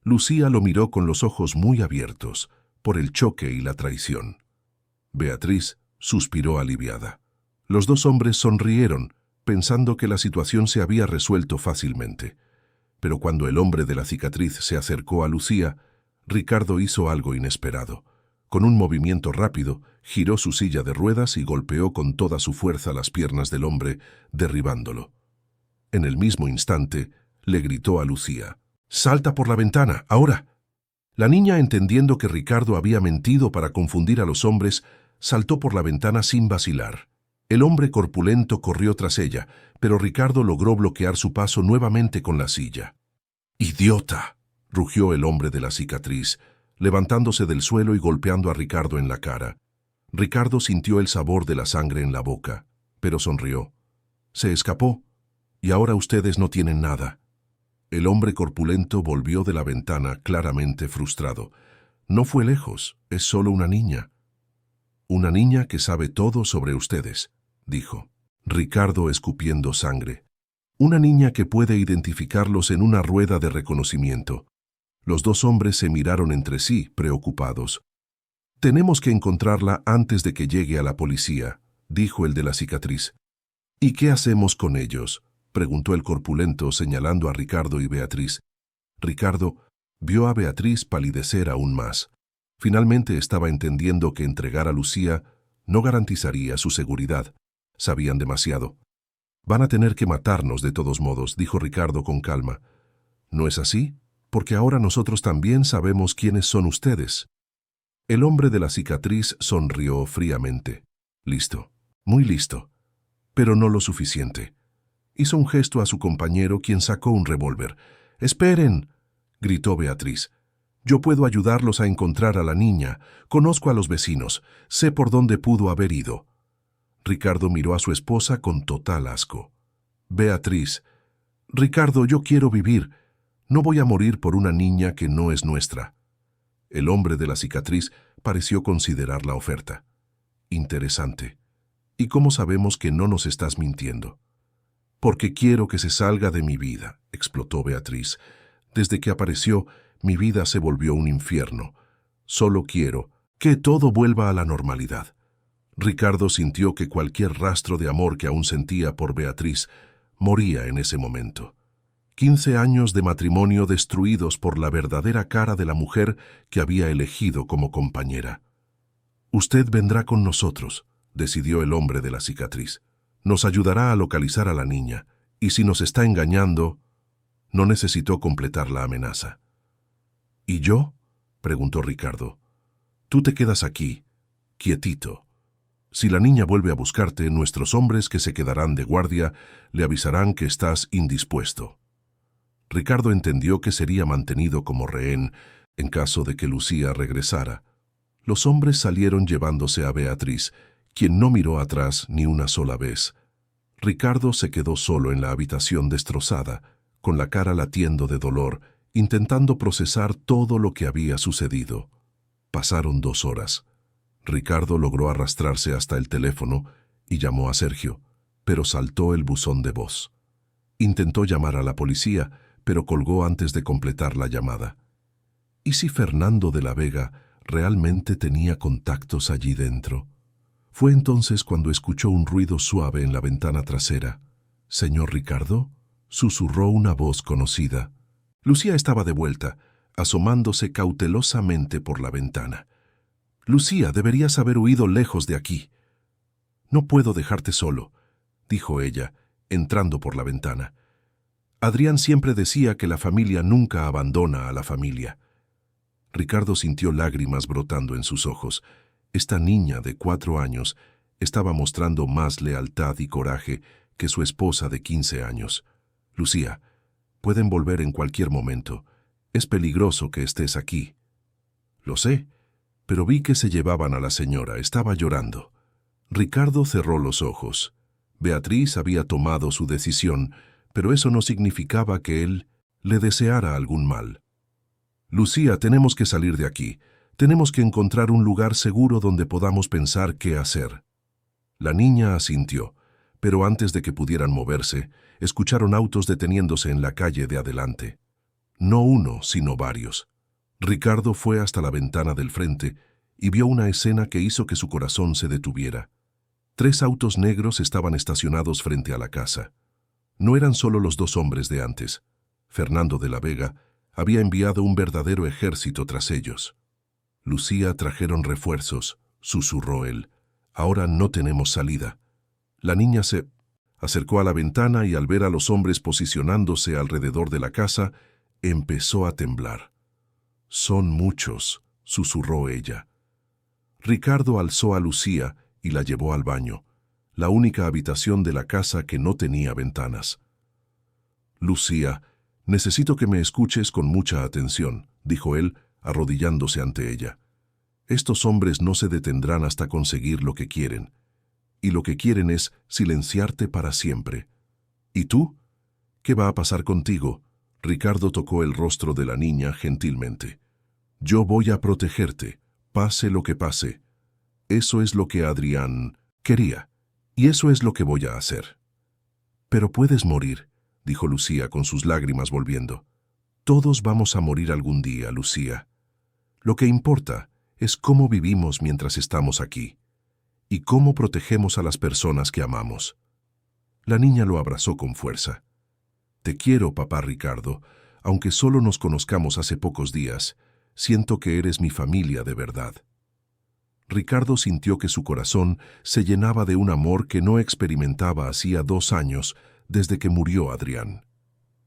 [SPEAKER 1] Lucía lo miró con los ojos muy abiertos, por el choque y la traición. Beatriz suspiró aliviada. Los dos hombres sonrieron, pensando que la situación se había resuelto fácilmente. Pero cuando el hombre de la cicatriz se acercó a Lucía, Ricardo hizo algo inesperado. Con un movimiento rápido, giró su silla de ruedas y golpeó con toda su fuerza las piernas del hombre, derribándolo. En el mismo instante, le gritó a Lucía: «¡Salta por la ventana, ahora!». La niña, entendiendo que Ricardo había mentido para confundir a los hombres, saltó por la ventana sin vacilar. El hombre corpulento corrió tras ella, pero Ricardo logró bloquear su paso nuevamente con la silla. «¡Idiota!», rugió el hombre de la cicatriz, levantándose del suelo y golpeando a Ricardo en la cara. Ricardo sintió el sabor de la sangre en la boca, pero sonrió. «Se escapó, y ahora ustedes no tienen nada». El hombre corpulento volvió de la ventana claramente frustrado. «No fue lejos, es solo una niña». «Una niña que sabe todo sobre ustedes», dijo Ricardo escupiendo sangre. «Una niña que puede identificarlos en una rueda de reconocimiento». Los dos hombres se miraron entre sí, preocupados. «Tenemos que encontrarla antes de que llegue a la policía», dijo el de la cicatriz. «¿Y qué hacemos con ellos?», preguntó el corpulento señalando a Ricardo y Beatriz. Ricardo vio a Beatriz palidecer aún más. Finalmente estaba entendiendo que entregar a Lucía no garantizaría su seguridad. Sabían demasiado. «Van a tener que matarnos de todos modos», dijo Ricardo con calma. «¿No es así? Porque ahora nosotros también sabemos quiénes son ustedes». El hombre de la cicatriz sonrió fríamente. «Listo, muy listo, pero no lo suficiente». Hizo un gesto a su compañero, quien sacó un revólver. «¡Esperen!», gritó Beatriz. «Yo puedo ayudarlos a encontrar a la niña. Conozco a los vecinos. Sé por dónde pudo haber ido». Ricardo miró a su esposa con total asco. «Beatriz, Ricardo, yo quiero vivir. No voy a morir por una niña que no es nuestra». El hombre de la cicatriz pareció considerar la oferta. «Interesante. ¿Y cómo sabemos que no nos estás mintiendo?». «Porque quiero que se salga de mi vida», explotó Beatriz. «Desde que apareció, mi vida se volvió un infierno. Solo quiero que todo vuelva a la normalidad». Ricardo sintió que cualquier rastro de amor que aún sentía por Beatriz moría en ese momento. 15 años de matrimonio destruidos por la verdadera cara de la mujer que había elegido como compañera. «Usted vendrá con nosotros», decidió el hombre de la cicatriz. «Nos ayudará a localizar a la niña, y si nos está engañando...». No necesitó completar la amenaza. «¿Y yo?», preguntó Ricardo. «Tú te quedas aquí, quietito. Si la niña vuelve a buscarte, nuestros hombres que se quedarán de guardia le avisarán que estás indispuesto». Ricardo entendió que sería mantenido como rehén en caso de que Lucía regresara. Los hombres salieron llevándose a Beatriz, quien no miró atrás ni una sola vez. Ricardo se quedó solo en la habitación destrozada, con la cara latiendo de dolor, intentando procesar todo lo que había sucedido. Pasaron 2 horas. Ricardo logró arrastrarse hasta el teléfono y llamó a Sergio, pero saltó el buzón de voz. Intentó llamar a la policía, pero colgó antes de completar la llamada. ¿Y si Fernando de la Vega realmente tenía contactos allí dentro? Fue entonces cuando escuchó un ruido suave en la ventana trasera. «¿Señor Ricardo?», susurró una voz conocida. Lucía estaba de vuelta, asomándose cautelosamente por la ventana. «Lucía, deberías haber huido lejos de aquí». «No puedo dejarte solo», dijo ella, entrando por la ventana. Adrián siempre decía que la familia nunca abandona a la familia. Ricardo sintió lágrimas brotando en sus ojos. Esta niña de 4 años estaba mostrando más lealtad y coraje que su esposa de 15 años. «Lucía, pueden volver en cualquier momento. Es peligroso que estés aquí». «Lo sé, pero vi que se llevaban a la señora. Estaba llorando». Ricardo cerró los ojos. Beatriz había tomado su decisión, pero eso no significaba que él le deseara algún mal. «Lucía, tenemos que salir de aquí. Tenemos que encontrar un lugar seguro donde podamos pensar qué hacer». La niña asintió, pero antes de que pudieran moverse, escucharon autos deteniéndose en la calle de adelante. No uno, sino varios. Ricardo fue hasta la ventana del frente y vio una escena que hizo que su corazón se detuviera. 3 autos negros estaban estacionados frente a la casa. No eran solo los 2 hombres de antes. Fernando de la Vega había enviado un verdadero ejército tras ellos. «Lucía, trajeron refuerzos», susurró él. «Ahora no tenemos salida». La niña se acercó a la ventana y al ver a los hombres posicionándose alrededor de la casa, empezó a temblar. «Son muchos», susurró ella. Ricardo alzó a Lucía y la llevó al baño, la única habitación de la casa que no tenía ventanas. «Lucía, necesito que me escuches con mucha atención», dijo él, arrodillándose ante ella. «Estos hombres no se detendrán hasta conseguir lo que quieren. Y lo que quieren es silenciarte para siempre. ¿Y tú? ¿Qué va a pasar contigo?». Ricardo tocó el rostro de la niña gentilmente. «Yo voy a protegerte, pase lo que pase. Eso es lo que Adrián quería, y eso es lo que voy a hacer». «Pero puedes morir», dijo Lucía con sus lágrimas volviendo. Todos vamos a morir algún día, Lucía. Lo que importa es cómo vivimos mientras estamos aquí y cómo protegemos a las personas que amamos. La niña lo abrazó con fuerza. Te quiero, papá Ricardo, aunque solo nos conozcamos hace pocos días. Siento que eres mi familia de verdad. Ricardo sintió que su corazón se llenaba de un amor que no experimentaba hacía 2 años desde que murió Adrián.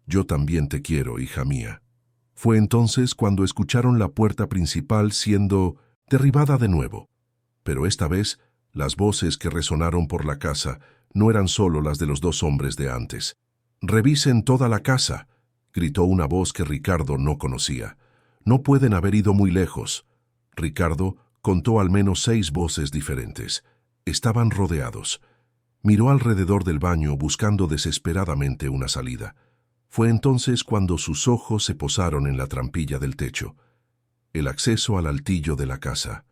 [SPEAKER 1] Yo también te quiero, hija mía. Fue entonces cuando escucharon la puerta principal siendo derribada de nuevo. Pero esta vez, las voces que resonaron por la casa no eran solo las de los 2 hombres de antes. «Revisen toda la casa», gritó una voz que Ricardo no conocía. «No pueden haber ido muy lejos». Ricardo contó al menos 6 voces diferentes. Estaban rodeados. Miró alrededor del baño buscando desesperadamente una salida. Fue entonces cuando sus ojos se posaron en la trampilla del techo, el acceso al altillo de la casa.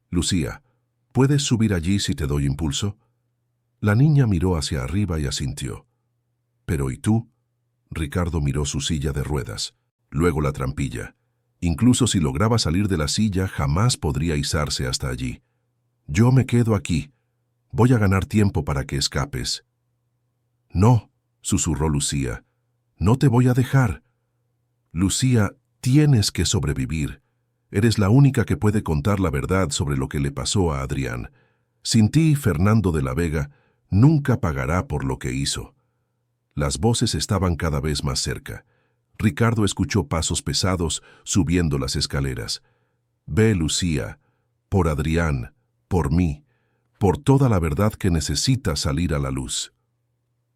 [SPEAKER 1] «Lucía, ¿puedes subir allí si te doy impulso?» La niña miró hacia arriba y asintió. «¿Pero y tú?» Ricardo miró su silla de ruedas, luego la trampilla. Incluso si lograba salir de la silla, jamás podría izarse hasta allí. «Yo me quedo aquí. Voy a ganar tiempo para que escapes». «No», susurró Lucía. «No te voy a dejar». «Lucía, tienes que sobrevivir. Eres la única que puede contar la verdad sobre lo que le pasó a Adrián. Sin ti, Fernando de la Vega nunca pagará por lo que hizo». Las voces estaban cada vez más cerca. Ricardo escuchó pasos pesados subiendo las escaleras. «Ve, Lucía, por Adrián, por mí, por toda la verdad que necesita salir a la luz».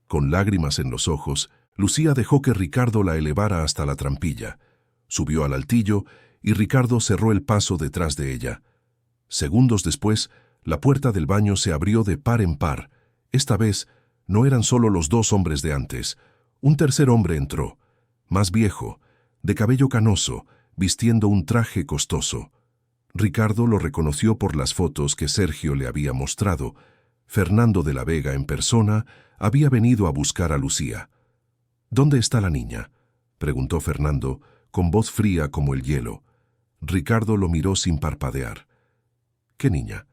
[SPEAKER 1] Con lágrimas en los ojos, Lucía dejó que Ricardo la elevara hasta la trampilla. Subió al altillo y Ricardo cerró el paso detrás de ella. Segundos después, la puerta del baño se abrió de par en par. Esta vez, no eran solo los 2 hombres de antes. Un tercer hombre entró, más viejo, de cabello canoso, vistiendo un traje costoso. Ricardo lo reconoció por las fotos que Sergio le había mostrado. Fernando de la Vega en persona había venido a buscar a Lucía. «¿Dónde está la niña?», preguntó Fernando, con voz fría como el hielo. Ricardo lo miró sin parpadear. «¿Qué niña?».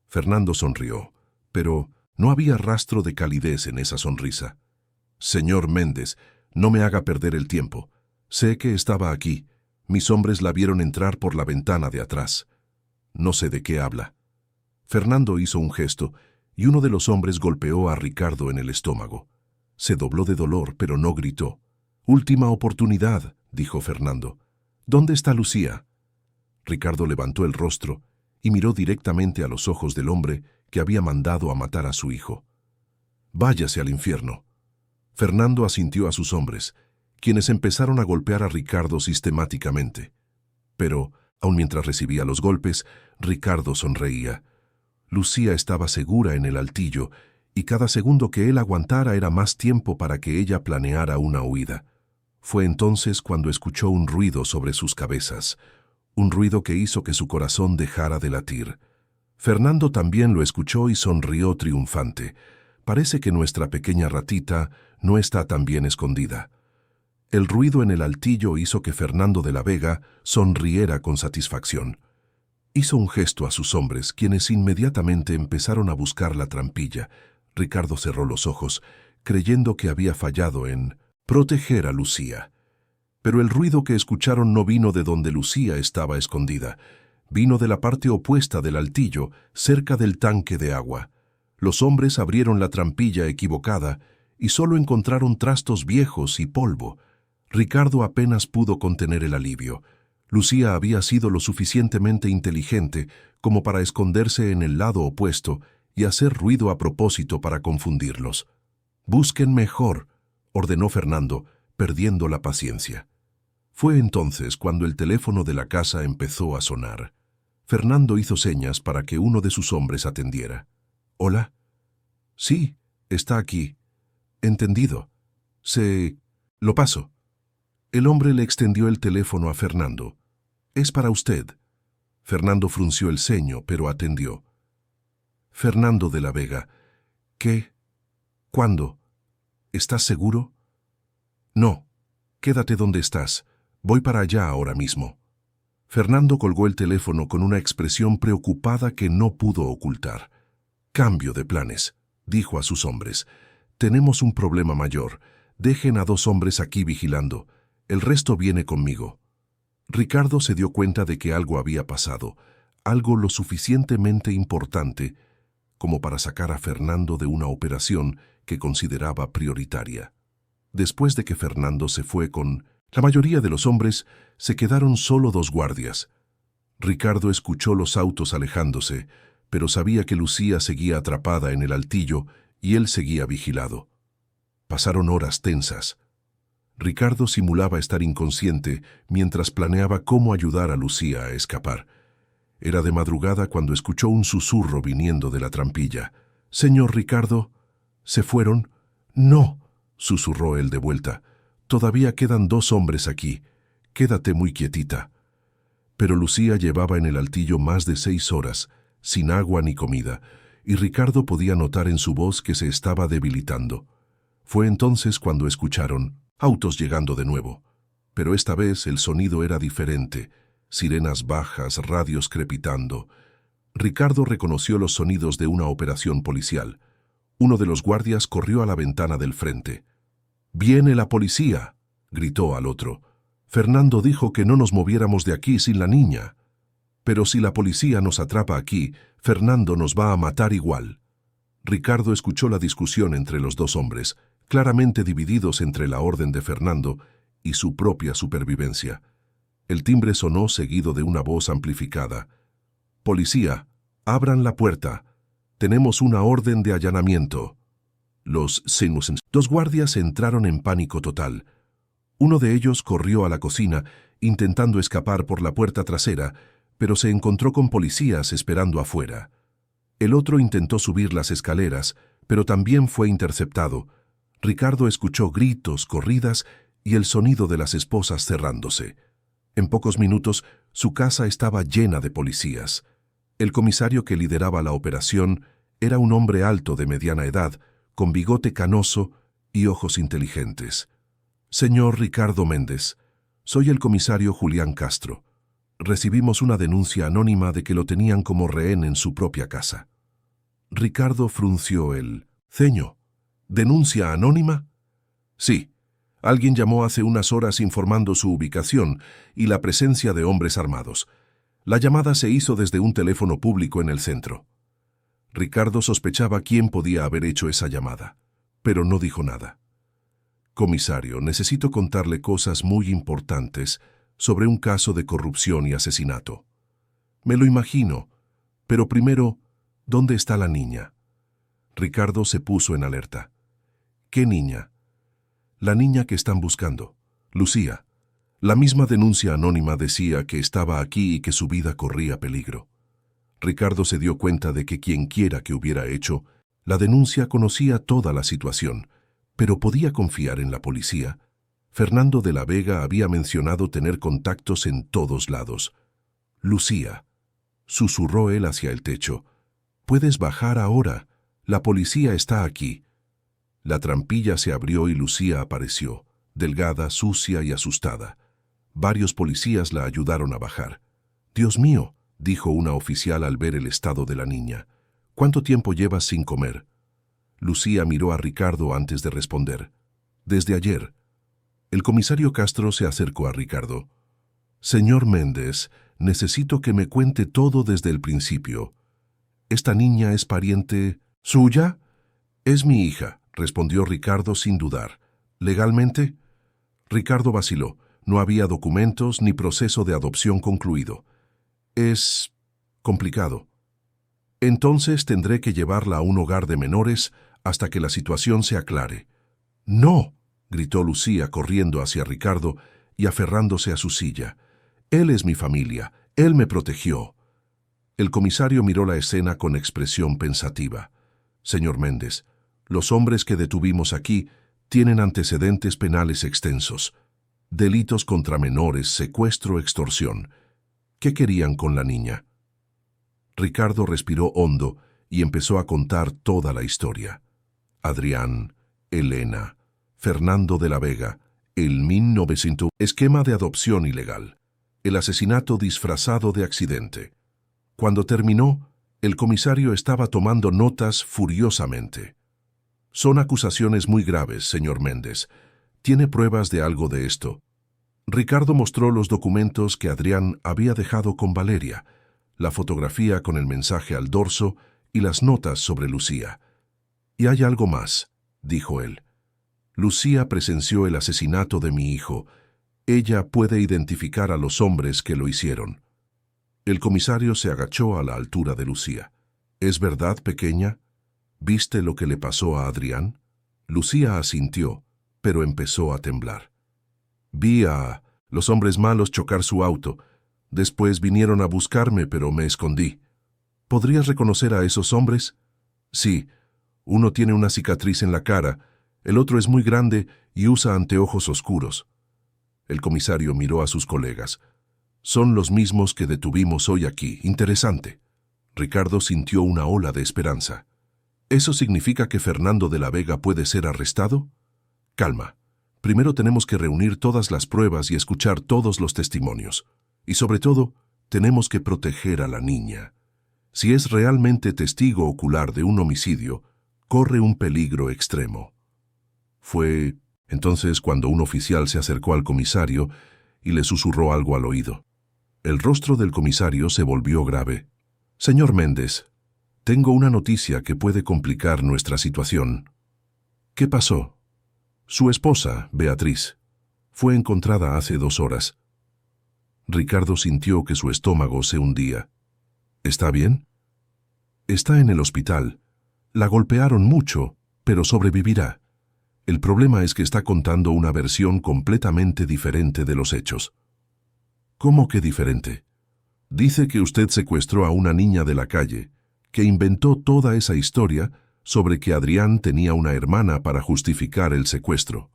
[SPEAKER 1] Fernando sonrió, pero no había rastro de calidez en esa sonrisa. «Señor Méndez, no me haga perder el tiempo. Sé que estaba aquí. Mis hombres la vieron entrar por la ventana de atrás». «No sé de qué habla». Fernando hizo un gesto, y uno de los hombres golpeó a Ricardo en el estómago. Se dobló de dolor, pero no gritó. «Última oportunidad», dijo Fernando. «¿Dónde está Lucía?». Ricardo levantó el rostro y miró directamente a los ojos del hombre que había mandado a matar a su hijo. «Váyase al infierno». Fernando asintió a sus hombres, quienes empezaron a golpear a Ricardo sistemáticamente. Pero, aun mientras recibía los golpes, Ricardo sonreía. Lucía estaba segura en el altillo, y cada segundo que él aguantara era más tiempo para que ella planeara una huida. Fue entonces cuando escuchó un ruido sobre sus cabezas, un ruido que hizo que su corazón dejara de latir. Fernando también lo escuchó y sonrió triunfante. Parece que nuestra pequeña ratita no está tan bien escondida. El ruido en el altillo hizo que Fernando de la Vega sonriera con satisfacción. Hizo un gesto a sus hombres, quienes inmediatamente empezaron a buscar la trampilla. Ricardo cerró los ojos, creyendo que había fallado en proteger a Lucía. Pero el ruido que escucharon no vino de donde Lucía estaba escondida. Vino de la parte opuesta del altillo, cerca del tanque de agua. Los hombres abrieron la trampilla equivocada y solo encontraron trastos viejos y polvo. Ricardo apenas pudo contener el alivio. Lucía había sido lo suficientemente inteligente como para esconderse en el lado opuesto y hacer ruido a propósito para confundirlos. «Busquen mejor», ordenó Fernando, perdiendo la paciencia. Fue entonces cuando el teléfono de la casa empezó a sonar. Fernando hizo señas para que uno de sus hombres atendiera. «¿Hola?» «Sí, está aquí». «Entendido. Lo paso». El hombre le extendió el teléfono a Fernando. «Es para usted». Fernando frunció el ceño, pero atendió. «Fernando de la Vega. ¿Qué? ¿Cuándo? ¿Estás seguro?» «No. Quédate donde estás. Voy para allá ahora mismo. Fernando colgó el teléfono con una expresión preocupada que no pudo ocultar. Cambio de planes, dijo a sus hombres. Tenemos un problema mayor. Dejen a 2 hombres aquí vigilando. El resto viene conmigo. Ricardo se dio cuenta de que algo había pasado, algo lo suficientemente importante como para sacar a Fernando de una operación que consideraba prioritaria. Después de que Fernando se fue con la mayoría de los hombres, se quedaron solo 2 guardias. Ricardo escuchó los autos alejándose, pero sabía que Lucía seguía atrapada en el altillo y él seguía vigilado. Pasaron horas tensas. Ricardo simulaba estar inconsciente mientras planeaba cómo ayudar a Lucía a escapar. Era de madrugada cuando escuchó un susurro viniendo de la trampilla. «Señor Ricardo, ¿se fueron?» «No», susurró él de vuelta. «Todavía quedan 2 hombres aquí. Quédate muy quietita». Pero Lucía llevaba en el altillo más de 6 horas, sin agua ni comida, y Ricardo podía notar en su voz que se estaba debilitando. Fue entonces cuando escucharon autos llegando de nuevo. Pero esta vez el sonido era diferente, sirenas bajas, radios crepitando. Ricardo reconoció los sonidos de una operación policial. Uno de los guardias corrió a la ventana del frente. «¡Viene la policía!», gritó al otro. «Fernando dijo que no nos moviéramos de aquí sin la niña. Pero si la policía nos atrapa aquí, Fernando nos va a matar igual». Ricardo escuchó la discusión entre los 2 hombres, claramente divididos entre la orden de Fernando y su propia supervivencia. El timbre sonó seguido de una voz amplificada. «Policía, abran la puerta. Tenemos una orden de allanamiento». Los 2 guardias entraron en pánico total. Uno de ellos corrió a la cocina, intentando escapar por la puerta trasera, pero se encontró con policías esperando afuera. El otro intentó subir las escaleras, pero también fue interceptado. Ricardo escuchó gritos, corridas y el sonido de las esposas cerrándose. En pocos minutos, su casa estaba llena de policías. El comisario que lideraba la operación era un hombre alto de mediana edad, con bigote canoso y ojos inteligentes. «Señor Ricardo Méndez, soy el comisario Julián Castro. Recibimos una denuncia anónima de que lo tenían como rehén en su propia casa». Ricardo frunció el ceño. «¿Denuncia anónima?» «Sí. Alguien llamó hace unas horas informando su ubicación y la presencia de hombres armados. La llamada se hizo desde un teléfono público en el centro». Ricardo sospechaba quién podía haber hecho esa llamada, pero no dijo nada. «Comisario, necesito contarle cosas muy importantes sobre un caso de corrupción y asesinato». «Me lo imagino, pero primero, ¿dónde está la niña?» Ricardo se puso en alerta. «¿Qué niña?» «La niña que están buscando, Lucía. La misma denuncia anónima decía que estaba aquí y que su vida corría peligro». Ricardo se dio cuenta de que quienquiera que hubiera hecho la denuncia conocía toda la situación, pero podía confiar en la policía. Fernando de la Vega había mencionado tener contactos en todos lados. «Lucía», susurró él hacia el techo. «Puedes bajar ahora. La policía está aquí». La trampilla se abrió y Lucía apareció, delgada, sucia y asustada. Varios policías la ayudaron a bajar. «Dios mío», dijo una oficial al ver el estado de la niña. «¿Cuánto tiempo llevas sin comer?» Lucía miró a Ricardo antes de responder. «Desde ayer». El comisario Castro se acercó a Ricardo. «Señor Méndez, necesito que me cuente todo desde el principio. ¿Esta niña es pariente suya?» «Es mi hija», respondió Ricardo sin dudar. «¿Legalmente?» Ricardo vaciló. No había documentos ni proceso de adopción concluido. «Es complicado. Entonces tendré que llevarla a un hogar de menores hasta que la situación se aclare». «No», gritó Lucía corriendo hacia Ricardo y aferrándose a su silla. «Él es mi familia. Él me protegió». El comisario miró la escena con expresión pensativa. «Señor Méndez, los hombres que detuvimos aquí tienen antecedentes penales extensos. Delitos contra menores, secuestro, extorsión. ¿Qué querían con la niña?» Ricardo respiró hondo y empezó a contar toda la historia. Adrián, Elena, Fernando de la Vega, El 1900 esquema de adopción ilegal. El asesinato disfrazado de accidente. Cuando terminó, el comisario estaba tomando notas furiosamente. Son acusaciones muy graves, señor Méndez. ¿Tiene pruebas de algo de esto? Ricardo mostró los documentos que Adrián había dejado con Valeria, la fotografía con el mensaje al dorso y las notas sobre Lucía. «Y hay algo más», dijo él. «Lucía presenció el asesinato de mi hijo. Ella puede identificar a los hombres que lo hicieron». El comisario se agachó a la altura de Lucía. «¿Es verdad, pequeña? ¿Viste lo que le pasó a Adrián?» Lucía asintió, pero empezó a temblar. «Vi a los hombres malos chocar su auto. Después vinieron a buscarme, pero me escondí». «¿Podrías reconocer a esos hombres?» «Sí. Uno tiene una cicatriz en la cara, el otro es muy grande y usa anteojos oscuros». El comisario miró a sus colegas. «Son los mismos que detuvimos hoy aquí. Interesante». Ricardo sintió una ola de esperanza. ¿Eso significa que Fernando de la Vega puede ser arrestado? Calma. Primero tenemos que reunir todas las pruebas y escuchar todos los testimonios. Y sobre todo, tenemos que proteger a la niña. Si es realmente testigo ocular de un homicidio, corre un peligro extremo. Fue entonces cuando un oficial se acercó al comisario y le susurró algo al oído. El rostro del comisario se volvió grave. «Señor Méndez, tengo una noticia que puede complicar nuestra situación». «¿Qué pasó?» «Su esposa, Beatriz, fue encontrada hace 2 horas». Ricardo sintió que su estómago se hundía. «¿Está bien?» «Está en el hospital. La golpearon mucho, pero sobrevivirá. El problema es que está contando una versión completamente diferente de los hechos». «¿Cómo que diferente?» «Dice que usted secuestró a una niña de la calle, que inventó toda esa historia sobre que Adrián tenía una hermana para justificar el secuestro.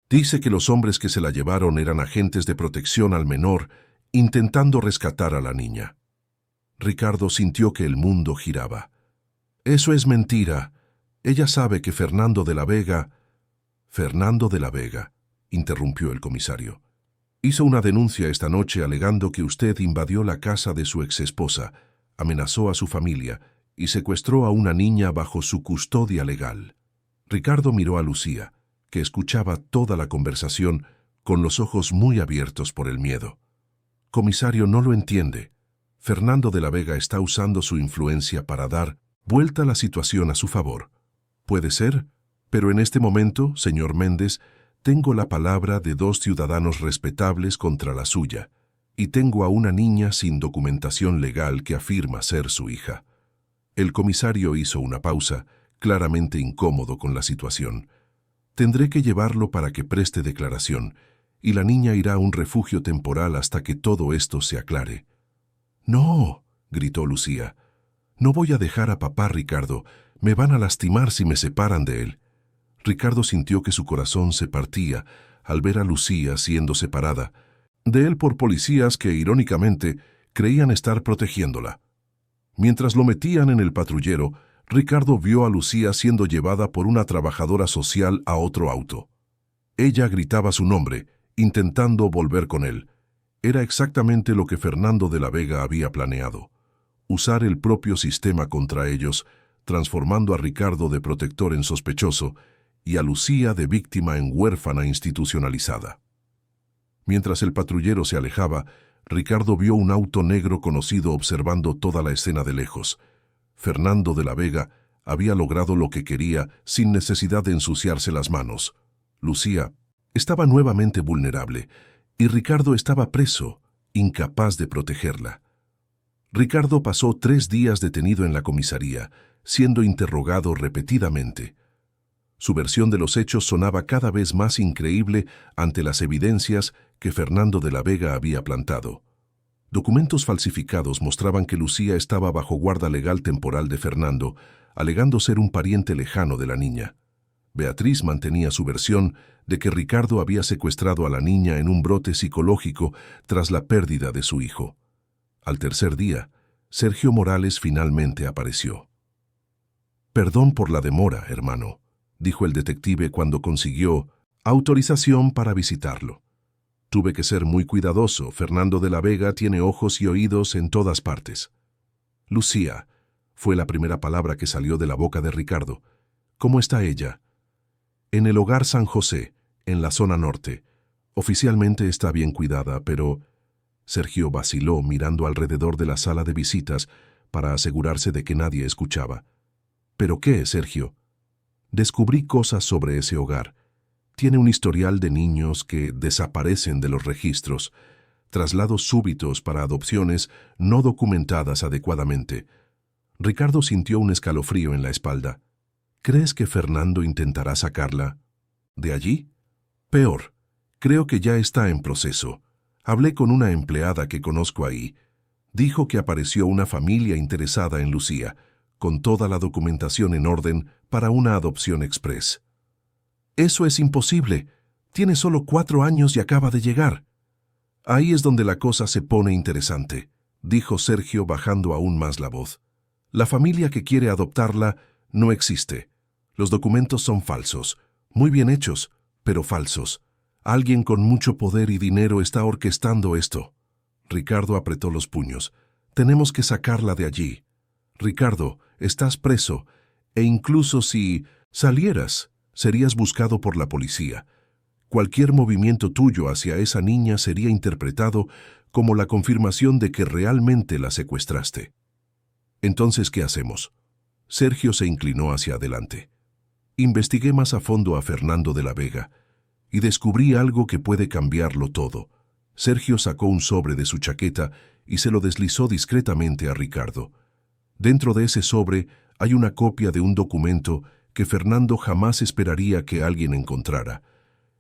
[SPEAKER 1] Dice que los hombres que se la llevaron eran agentes de protección al menor, intentando rescatar a la niña». Ricardo sintió que el mundo giraba. «Eso es mentira. Ella sabe que Fernando de la Vega...» «Fernando de la Vega», interrumpió el comisario. «Hizo una denuncia esta noche alegando que usted invadió la casa de su exesposa, amenazó a su familia y secuestró a una niña bajo su custodia legal». Ricardo miró a Lucía, que escuchaba toda la conversación con los ojos muy abiertos por el miedo. «Comisario, no lo entiende. Fernando de la Vega está usando su influencia para dar vuelta a la situación a su favor. Puede ser, pero en este momento, señor Méndez, tengo la palabra de 2 ciudadanos respetables contra la suya, y tengo a una niña sin documentación legal que afirma ser su hija». El comisario hizo una pausa, claramente incómodo con la situación. «Tendré que llevarlo para que preste declaración, y la niña irá a un refugio temporal hasta que todo esto se aclare». «No», gritó Lucía. «No voy a dejar a papá, Ricardo. Me van a lastimar si me separan de él». Ricardo sintió que su corazón se partía al ver a Lucía siendo separada de él por policías que, irónicamente, creían estar protegiéndola. Mientras lo metían en el patrullero, Ricardo vio a Lucía siendo llevada por una trabajadora social a otro auto. Ella gritaba su nombre, intentando volver con él. Era exactamente lo que Fernando de la Vega había planeado: usar el propio sistema contra ellos, transformando a Ricardo de protector en sospechoso y a Lucía de víctima en huérfana institucionalizada. Mientras el patrullero se alejaba, Ricardo vio un auto negro conocido observando toda la escena de lejos. Fernando de la Vega había logrado lo que quería sin necesidad de ensuciarse las manos. Lucía estaba nuevamente vulnerable y Ricardo estaba preso, incapaz de protegerla. Ricardo pasó 3 días detenido en la comisaría, siendo interrogado repetidamente. Su versión de los hechos sonaba cada vez más increíble ante las evidencias que Fernando de la Vega había plantado. Documentos falsificados mostraban que Lucía estaba bajo guarda legal temporal de Fernando, alegando ser un pariente lejano de la niña. Beatriz mantenía su versión de que Ricardo había secuestrado a la niña en un brote psicológico tras la pérdida de su hijo. Al tercer día, Sergio Morales finalmente apareció. «Perdón por la demora, hermano», dijo el detective cuando consiguió Autorización para visitarlo. Tuve que ser muy cuidadoso. Fernando de la Vega tiene ojos y oídos en todas partes. Lucía, fue la primera palabra que salió de la boca de Ricardo. ¿Cómo está ella? En el Hogar San José, en la zona norte. Oficialmente está bien cuidada, pero... Sergio vaciló mirando alrededor de la sala de visitas para asegurarse de que nadie escuchaba. ¿Pero qué, Sergio? Descubrí cosas sobre ese hogar. Tiene un historial de niños que desaparecen de los registros, traslados súbitos para adopciones no documentadas adecuadamente. Ricardo sintió un escalofrío en la espalda. ¿Crees que Fernando intentará sacarla de allí? Peor, creo que ya está en proceso. Hablé con una empleada que conozco ahí. Dijo que apareció una familia interesada en Lucía, con toda la documentación en orden para una adopción express. Eso es imposible. Tiene solo 4 años y acaba de llegar. Ahí es donde la cosa se pone interesante, dijo Sergio bajando aún más la voz. La familia que quiere adoptarla no existe. Los documentos son falsos, muy bien hechos, pero falsos. Alguien con mucho poder y dinero está orquestando esto. Ricardo apretó los puños. Tenemos que sacarla de allí. Ricardo, estás preso, e incluso si salieras, serías buscado por la policía. Cualquier movimiento tuyo hacia esa niña sería interpretado como la confirmación de que realmente la secuestraste. Entonces, ¿qué hacemos? Sergio se inclinó hacia adelante. Investigué más a fondo a Fernando de la Vega y descubrí algo que puede cambiarlo todo. Sergio sacó un sobre de su chaqueta y se lo deslizó discretamente a Ricardo. Dentro de ese sobre hay una copia de un documento que Fernando jamás esperaría que alguien encontrara.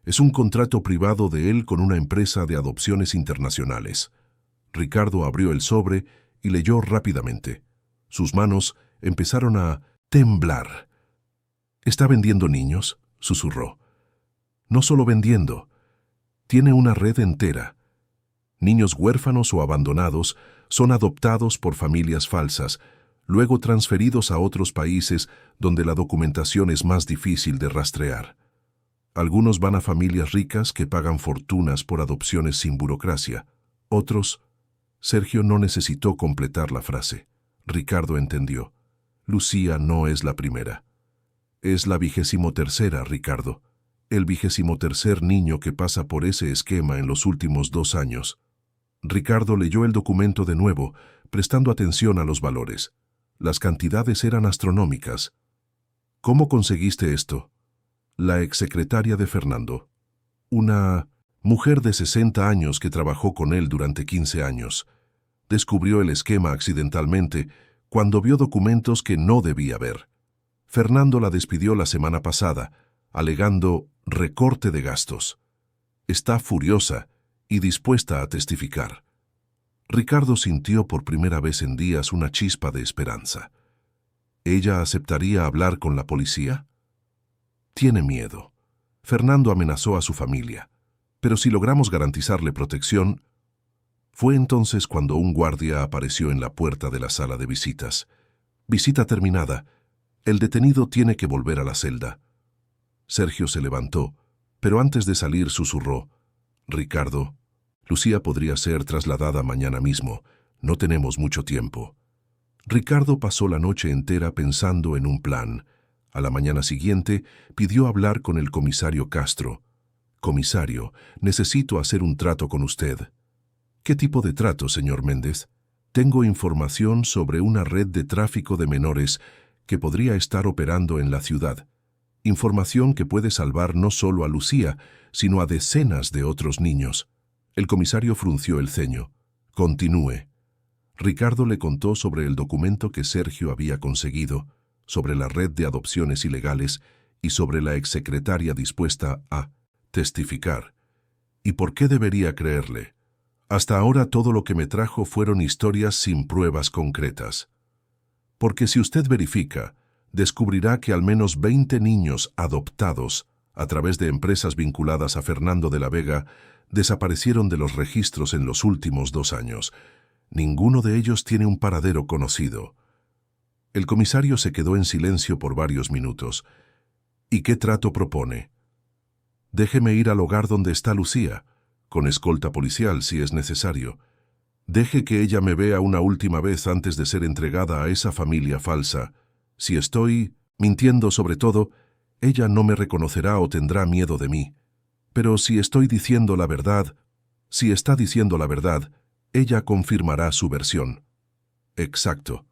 [SPEAKER 1] Es un contrato privado de él con una empresa de adopciones internacionales. Ricardo abrió el sobre y leyó rápidamente. Sus manos empezaron a temblar. «¿Está vendiendo niños?», susurró. «No solo vendiendo. Tiene una red entera. Niños huérfanos o abandonados son adoptados por familias falsas, luego transferidos a otros países donde la documentación es más difícil de rastrear. Algunos van a familias ricas que pagan fortunas por adopciones sin burocracia. Otros...» Sergio no necesitó completar la frase. Ricardo entendió. Lucía no es la primera. Es la 23ª, Ricardo. El 23º niño que pasa por ese esquema en los últimos 2 años. Ricardo leyó el documento de nuevo, prestando atención a los valores. Las cantidades eran astronómicas. ¿Cómo conseguiste esto? La exsecretaria de Fernando. Una mujer de 60 años que trabajó con él durante 15 años. Descubrió el esquema accidentalmente cuando vio documentos que no debía ver. Fernando la despidió la semana pasada, alegando recorte de gastos. Está furiosa y dispuesta a testificar. Ricardo sintió por primera vez en días una chispa de esperanza. ¿Ella aceptaría hablar con la policía? Tiene miedo. Fernando amenazó a su familia, pero si logramos garantizarle protección... Fue entonces cuando un guardia apareció en la puerta de la sala de visitas. Visita terminada. El detenido tiene que volver a la celda. Sergio se levantó, pero antes de salir susurró. Ricardo, Lucía podría ser trasladada mañana mismo. No tenemos mucho tiempo. Ricardo pasó la noche entera pensando en un plan. A la mañana siguiente pidió hablar con el comisario Castro. Comisario, necesito hacer un trato con usted. ¿Qué tipo de trato, señor Méndez? Tengo información sobre una red de tráfico de menores que podría estar operando en la ciudad. Información que puede salvar no solo a Lucía, sino a decenas de otros niños. El comisario frunció el ceño. Continúe. Ricardo le contó sobre el documento que Sergio había conseguido, sobre la red de adopciones ilegales y sobre la exsecretaria dispuesta a testificar. ¿Y por qué debería creerle? Hasta ahora todo lo que me trajo fueron historias sin pruebas concretas. Porque si usted verifica, descubrirá que al menos 20 niños adoptados, a través de empresas vinculadas a Fernando de la Vega, desaparecieron de los registros en los últimos 2 años. Ninguno de ellos tiene un paradero conocido. El comisario se quedó en silencio por varios minutos. ¿Y qué trato propone? Déjeme ir al hogar donde está Lucía, con escolta policial si es necesario. Deje que ella me vea una última vez antes de ser entregada a esa familia falsa. Si estoy mintiendo sobre todo, ella no me reconocerá o tendrá miedo de mí. Pero si estoy diciendo la verdad, si está diciendo la verdad, ella confirmará su versión. Exacto.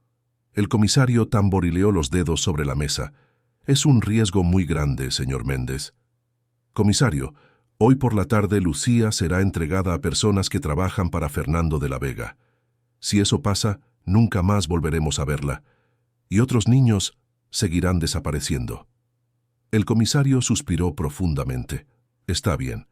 [SPEAKER 1] El comisario tamborileó los dedos sobre la mesa. Es un riesgo muy grande, señor Méndez. Comisario, hoy por la tarde Lucía será entregada a personas que trabajan para Fernando de la Vega. Si eso pasa, nunca más volveremos a verla. Y otros niños seguirán desapareciendo. El comisario suspiró profundamente. Está bien,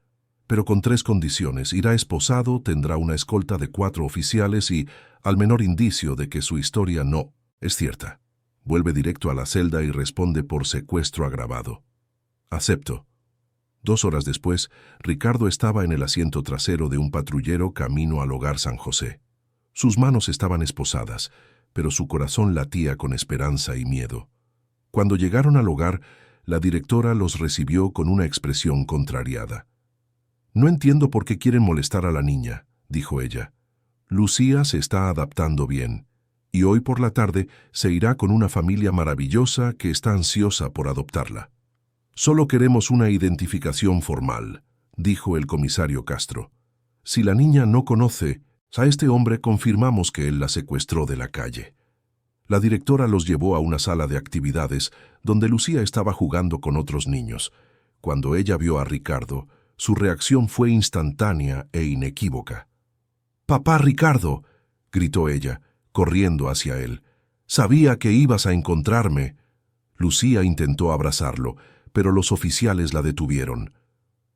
[SPEAKER 1] pero con 3 condiciones. Irá esposado, tendrá una escolta de 4 oficiales y, al menor indicio de que su historia no es cierta, vuelve directo a la celda y responde por secuestro agravado. Acepto. 2 horas después, Ricardo estaba en el asiento trasero de un patrullero camino al hogar San José. Sus manos estaban esposadas, pero su corazón latía con esperanza y miedo. Cuando llegaron al hogar, la directora los recibió con una expresión contrariada. «No entiendo por qué quieren molestar a la niña», dijo ella. «Lucía se está adaptando bien, y hoy por la tarde se irá con una familia maravillosa que está ansiosa por adoptarla». «Solo queremos una identificación formal», dijo el comisario Castro. «Si la niña no conoce a este hombre, confirmamos que él la secuestró de la calle». La directora los llevó a una sala de actividades donde Lucía estaba jugando con otros niños. Cuando ella vio a Ricardo, su reacción fue instantánea e inequívoca. «¡Papá Ricardo!», gritó ella, corriendo hacia él. «Sabía que ibas a encontrarme». Lucía intentó abrazarlo, pero los oficiales la detuvieron.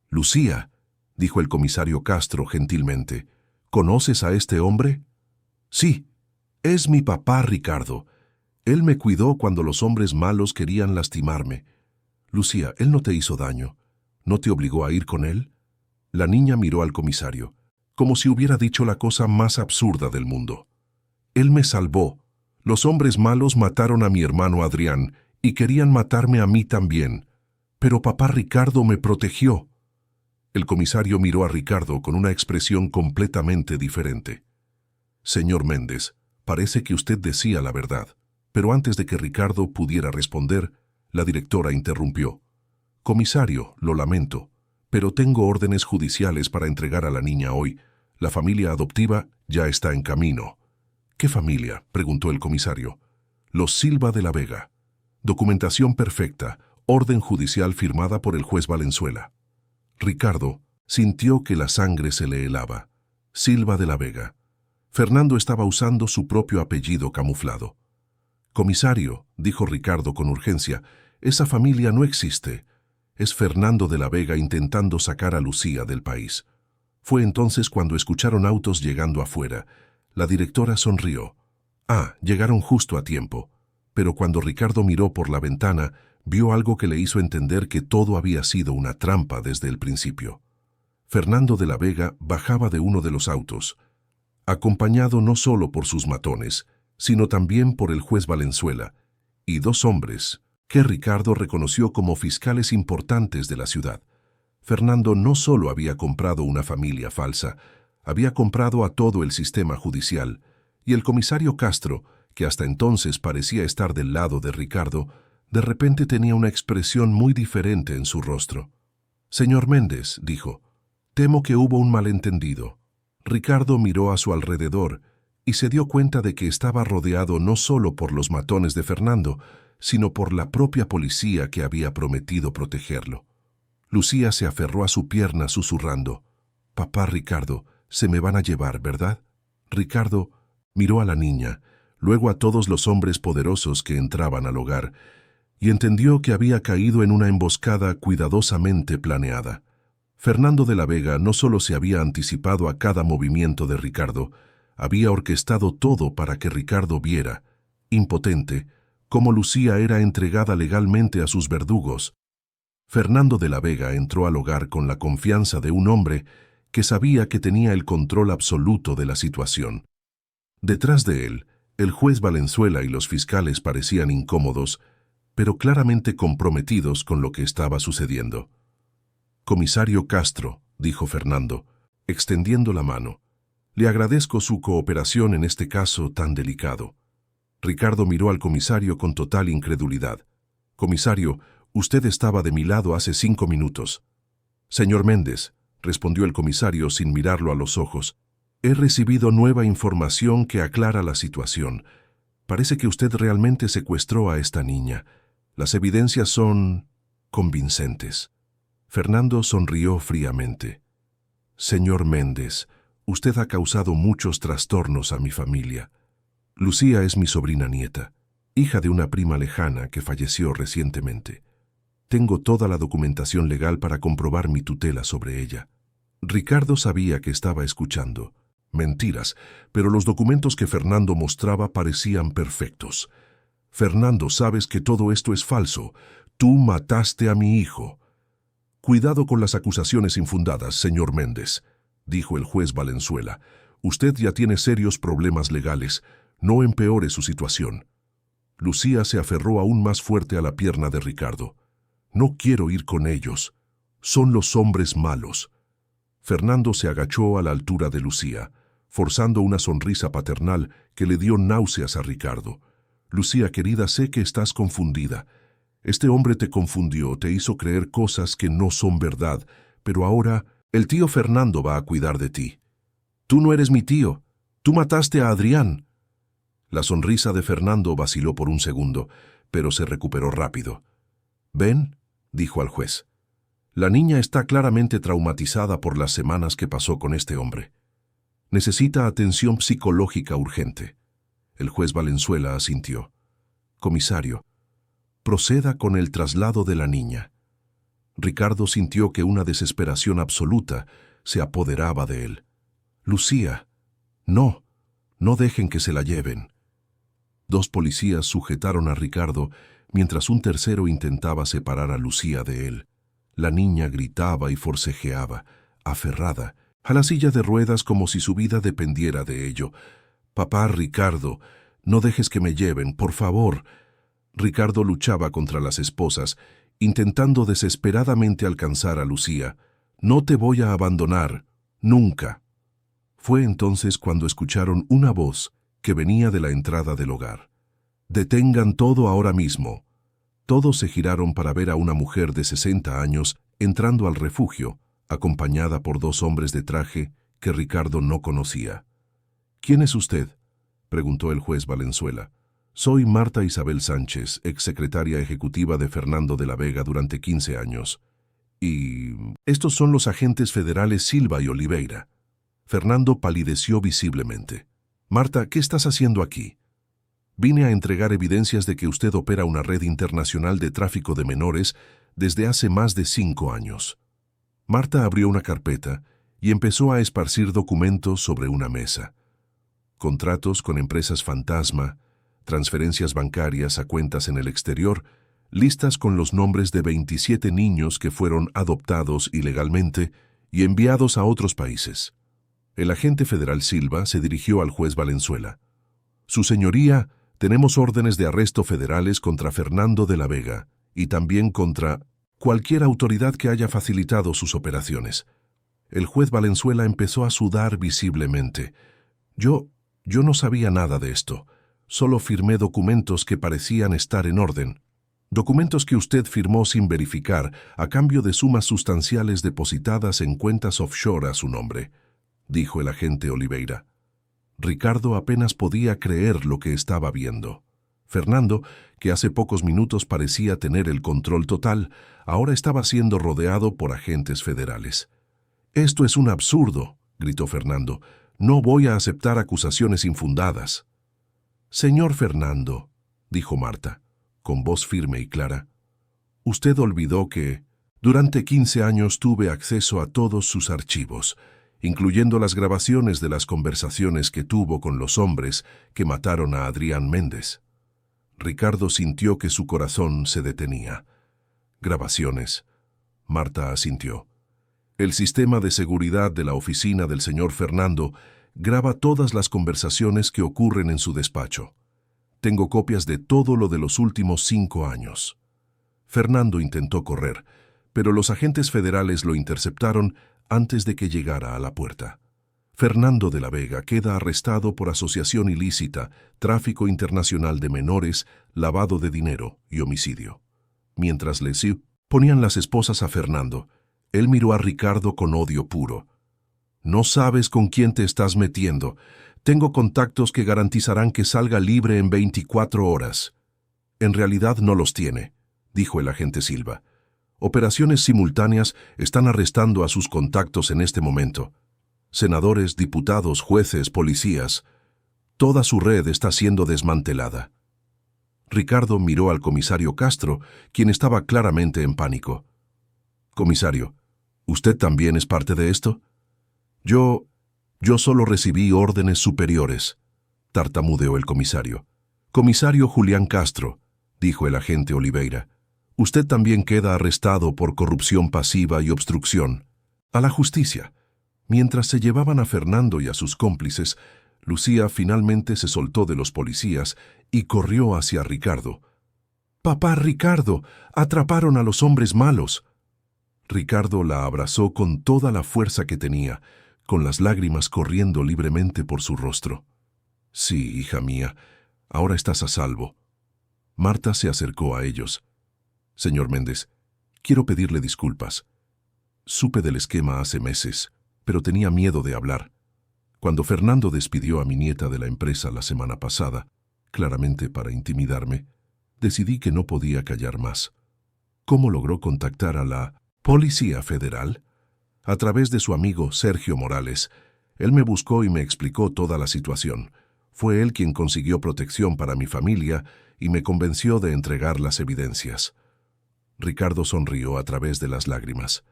[SPEAKER 1] «Lucía», dijo el comisario Castro gentilmente, «¿conoces a este hombre?» «Sí, es mi papá Ricardo. Él me cuidó cuando los hombres malos querían lastimarme». «Lucía, él no te hizo daño. ¿No te obligó a ir con él?» La niña miró al comisario, como si hubiera dicho la cosa más absurda del mundo. «Él me salvó. Los hombres malos mataron a mi hermano Adrián y querían matarme a mí también. Pero papá Ricardo me protegió». El comisario miró a Ricardo con una expresión completamente diferente. «Señor Méndez, parece que usted decía la verdad». Pero antes de que Ricardo pudiera responder, la directora interrumpió. «Comisario, lo lamento, pero tengo órdenes judiciales para entregar a la niña hoy. La familia adoptiva ya está en camino». «¿Qué familia?», preguntó el comisario. «Los Silva de la Vega. Documentación perfecta, orden judicial firmada por el juez Valenzuela». Ricardo sintió que la sangre se le helaba. Silva de la Vega. Fernando estaba usando su propio apellido camuflado. «Comisario», dijo Ricardo con urgencia, «esa familia no existe. Es Fernando de la Vega intentando sacar a Lucía del país». Fue entonces cuando escucharon autos llegando afuera. La directora sonrió. Llegaron justo a tiempo. Pero cuando Ricardo miró por la ventana, vio algo que le hizo entender que todo había sido una trampa desde el principio. Fernando de la Vega bajaba de uno de los autos, acompañado no solo por sus matones, sino también por el juez Valenzuela, y 2 hombres que Ricardo reconoció como fiscales importantes de la ciudad. Fernando no solo había comprado una familia falsa, había comprado a todo el sistema judicial, y el comisario Castro, que hasta entonces parecía estar del lado de Ricardo, de repente tenía una expresión muy diferente en su rostro. «Señor Méndez», dijo, «temo que hubo un malentendido». Ricardo miró a su alrededor y se dio cuenta de que estaba rodeado no solo por los matones de Fernando, sino por la propia policía que había prometido protegerlo. Lucía se aferró a su pierna susurrando, «Papá Ricardo, se me van a llevar, ¿verdad?» Ricardo miró a la niña, luego a todos los hombres poderosos que entraban al hogar, y entendió que había caído en una emboscada cuidadosamente planeada. Fernando de la Vega no solo se había anticipado a cada movimiento de Ricardo, había orquestado todo para que Ricardo viera, impotente, cómo Lucía era entregada legalmente a sus verdugos. Fernando de la Vega entró al hogar con la confianza de un hombre que sabía que tenía el control absoluto de la situación. Detrás de él, el juez Valenzuela y los fiscales parecían incómodos, pero claramente comprometidos con lo que estaba sucediendo. Comisario Castro, dijo Fernando, extendiendo la mano. Le agradezco su cooperación en este caso tan delicado. Ricardo miró al comisario con total incredulidad. Comisario, usted estaba de mi lado hace 5 minutos. Señor Méndez, respondió el comisario sin mirarlo a los ojos, he recibido nueva información que aclara la situación. Parece que usted realmente secuestró a esta niña. Las evidencias son convincentes. Fernando sonrió fríamente. Señor Méndez, usted ha causado muchos trastornos a mi familia. Lucía es mi sobrina nieta, hija de una prima lejana que falleció recientemente. Tengo toda la documentación legal para comprobar mi tutela sobre ella. Ricardo sabía que estaba escuchando. Mentiras, pero los documentos que Fernando mostraba parecían perfectos. Fernando, sabes que todo esto es falso. Tú mataste a mi hijo. Cuidado con las acusaciones infundadas, señor Méndez, dijo el juez Valenzuela. Usted ya tiene serios problemas legales. No empeore su situación. Lucía se aferró aún más fuerte a la pierna de Ricardo. No quiero ir con ellos. Son los hombres malos. Fernando se agachó a la altura de Lucía, forzando una sonrisa paternal que le dio náuseas a Ricardo. Lucía, querida, sé que estás confundida. Este hombre te confundió, te hizo creer cosas que no son verdad, pero ahora el tío Fernando va a cuidar de ti. Tú no eres mi tío. Tú mataste a Adrián. La sonrisa de Fernando vaciló por un segundo, pero se recuperó rápido. «¿Ven?», dijo al juez. «La niña está claramente traumatizada por las semanas que pasó con este hombre. Necesita atención psicológica urgente». El juez Valenzuela asintió. «Comisario, proceda con el traslado de la niña». Ricardo sintió que una desesperación absoluta se apoderaba de él. «Lucía, no dejen que se la lleven». 2 policías sujetaron a Ricardo mientras un tercero intentaba separar a Lucía de él. La niña gritaba y forcejeaba, aferrada, a la silla de ruedas como si su vida dependiera de ello. «Papá, Ricardo, no dejes que me lleven, por favor». Ricardo luchaba contra las esposas, intentando desesperadamente alcanzar a Lucía. «No te voy a abandonar, nunca». Fue entonces cuando escucharon una voz que venía de la entrada del hogar. «Detengan todo ahora mismo». Todos se giraron para ver a una mujer de 60 años entrando al refugio, acompañada por 2 hombres de traje que Ricardo no conocía. «¿Quién es usted?», preguntó el juez Valenzuela. «Soy Marta Isabel Sánchez, exsecretaria ejecutiva de Fernando de la Vega durante 15 años. Y estos son los agentes federales Silva y Oliveira». Fernando palideció visiblemente. «Marta, ¿qué estás haciendo aquí?». «Vine a entregar evidencias de que usted opera una red internacional de tráfico de menores desde hace más de 5 años». Marta abrió una carpeta y empezó a esparcir documentos sobre una mesa. Contratos con empresas fantasma, transferencias bancarias a cuentas en el exterior, listas con los nombres de 27 niños que fueron adoptados ilegalmente y enviados a otros países. El agente federal Silva se dirigió al juez Valenzuela. «Su señoría, tenemos órdenes de arresto federales contra Fernando de la Vega y también contra cualquier autoridad que haya facilitado sus operaciones». El juez Valenzuela empezó a sudar visiblemente. Yo no sabía nada de esto. Solo firmé documentos que parecían estar en orden. Documentos que usted firmó sin verificar a cambio de sumas sustanciales depositadas en cuentas offshore a su nombre», dijo el agente Oliveira. Ricardo apenas podía creer lo que estaba viendo. Fernando, que hace pocos minutos parecía tener el control total, ahora estaba siendo rodeado por agentes federales. «Esto es un absurdo», gritó Fernando. «No voy a aceptar acusaciones infundadas». «Señor Fernando», dijo Marta, con voz firme y clara, «usted olvidó que durante 15 años tuve acceso a todos sus archivos, incluyendo las grabaciones de las conversaciones que tuvo con los hombres que mataron a Adrián Méndez». Ricardo sintió que su corazón se detenía. «Grabaciones», Marta asintió. «El sistema de seguridad de la oficina del señor Fernando graba todas las conversaciones que ocurren en su despacho. Tengo copias de todo lo de los últimos 5 años». Fernando intentó correr, pero los agentes federales lo interceptaron antes de que llegara a la puerta. Fernando de la Vega queda arrestado por asociación ilícita, tráfico internacional de menores, lavado de dinero y homicidio. Mientras les ponían las esposas a Fernando, él miró a Ricardo con odio puro. «No sabes con quién te estás metiendo. Tengo contactos que garantizarán que salga libre en 24 horas». «En realidad no los tiene», dijo el agente Silva. «Operaciones simultáneas están arrestando a sus contactos en este momento. Senadores, diputados, jueces, policías. Toda su red está siendo desmantelada». Ricardo miró al comisario Castro, quien estaba claramente en pánico. «Comisario, ¿usted también es parte de esto?» Yo solo recibí órdenes superiores», tartamudeó el comisario. «Comisario Julián Castro», dijo el agente Oliveira, «usted también queda arrestado por corrupción pasiva y obstrucción. A la justicia». Mientras se llevaban a Fernando y a sus cómplices, Lucía finalmente se soltó de los policías y corrió hacia Ricardo. «Papá Ricardo, atraparon a los hombres malos». Ricardo la abrazó con toda la fuerza que tenía, con las lágrimas corriendo libremente por su rostro. «Sí, hija mía, ahora estás a salvo». Marta se acercó a ellos. «Señor Méndez, quiero pedirle disculpas. Supe del esquema hace meses, pero tenía miedo de hablar. Cuando Fernando despidió a mi nieta de la empresa la semana pasada, claramente para intimidarme, decidí que no podía callar más. ¿Cómo logró contactar a la Policía Federal? A través de su amigo Sergio Morales. Él me buscó y me explicó toda la situación. Fue él quien consiguió protección para mi familia y me convenció de entregar las evidencias». Ricardo sonrió a través de las lágrimas.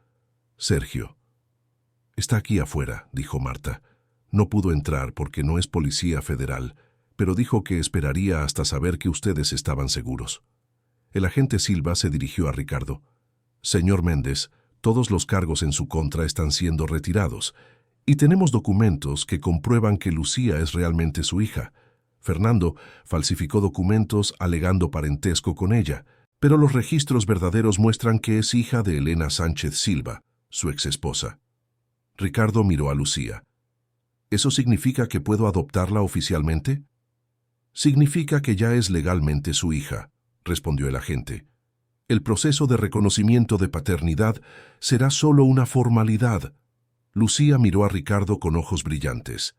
[SPEAKER 1] «Sergio». «Está aquí afuera», dijo Marta. «No pudo entrar porque no es policía federal, pero dijo que esperaría hasta saber que ustedes estaban seguros». El agente Silva se dirigió a Ricardo. «Señor Méndez, todos los cargos en su contra están siendo retirados, y tenemos documentos que comprueban que Lucía es realmente su hija. Fernando falsificó documentos alegando parentesco con ella, pero los registros verdaderos muestran que es hija de Elena Sánchez Silva, su exesposa». Ricardo miró a Lucía. «¿Eso significa que puedo adoptarla oficialmente?» «Significa que ya es legalmente su hija», respondió el agente. «El proceso de reconocimiento de paternidad será solo una formalidad». Lucía miró a Ricardo con ojos brillantes.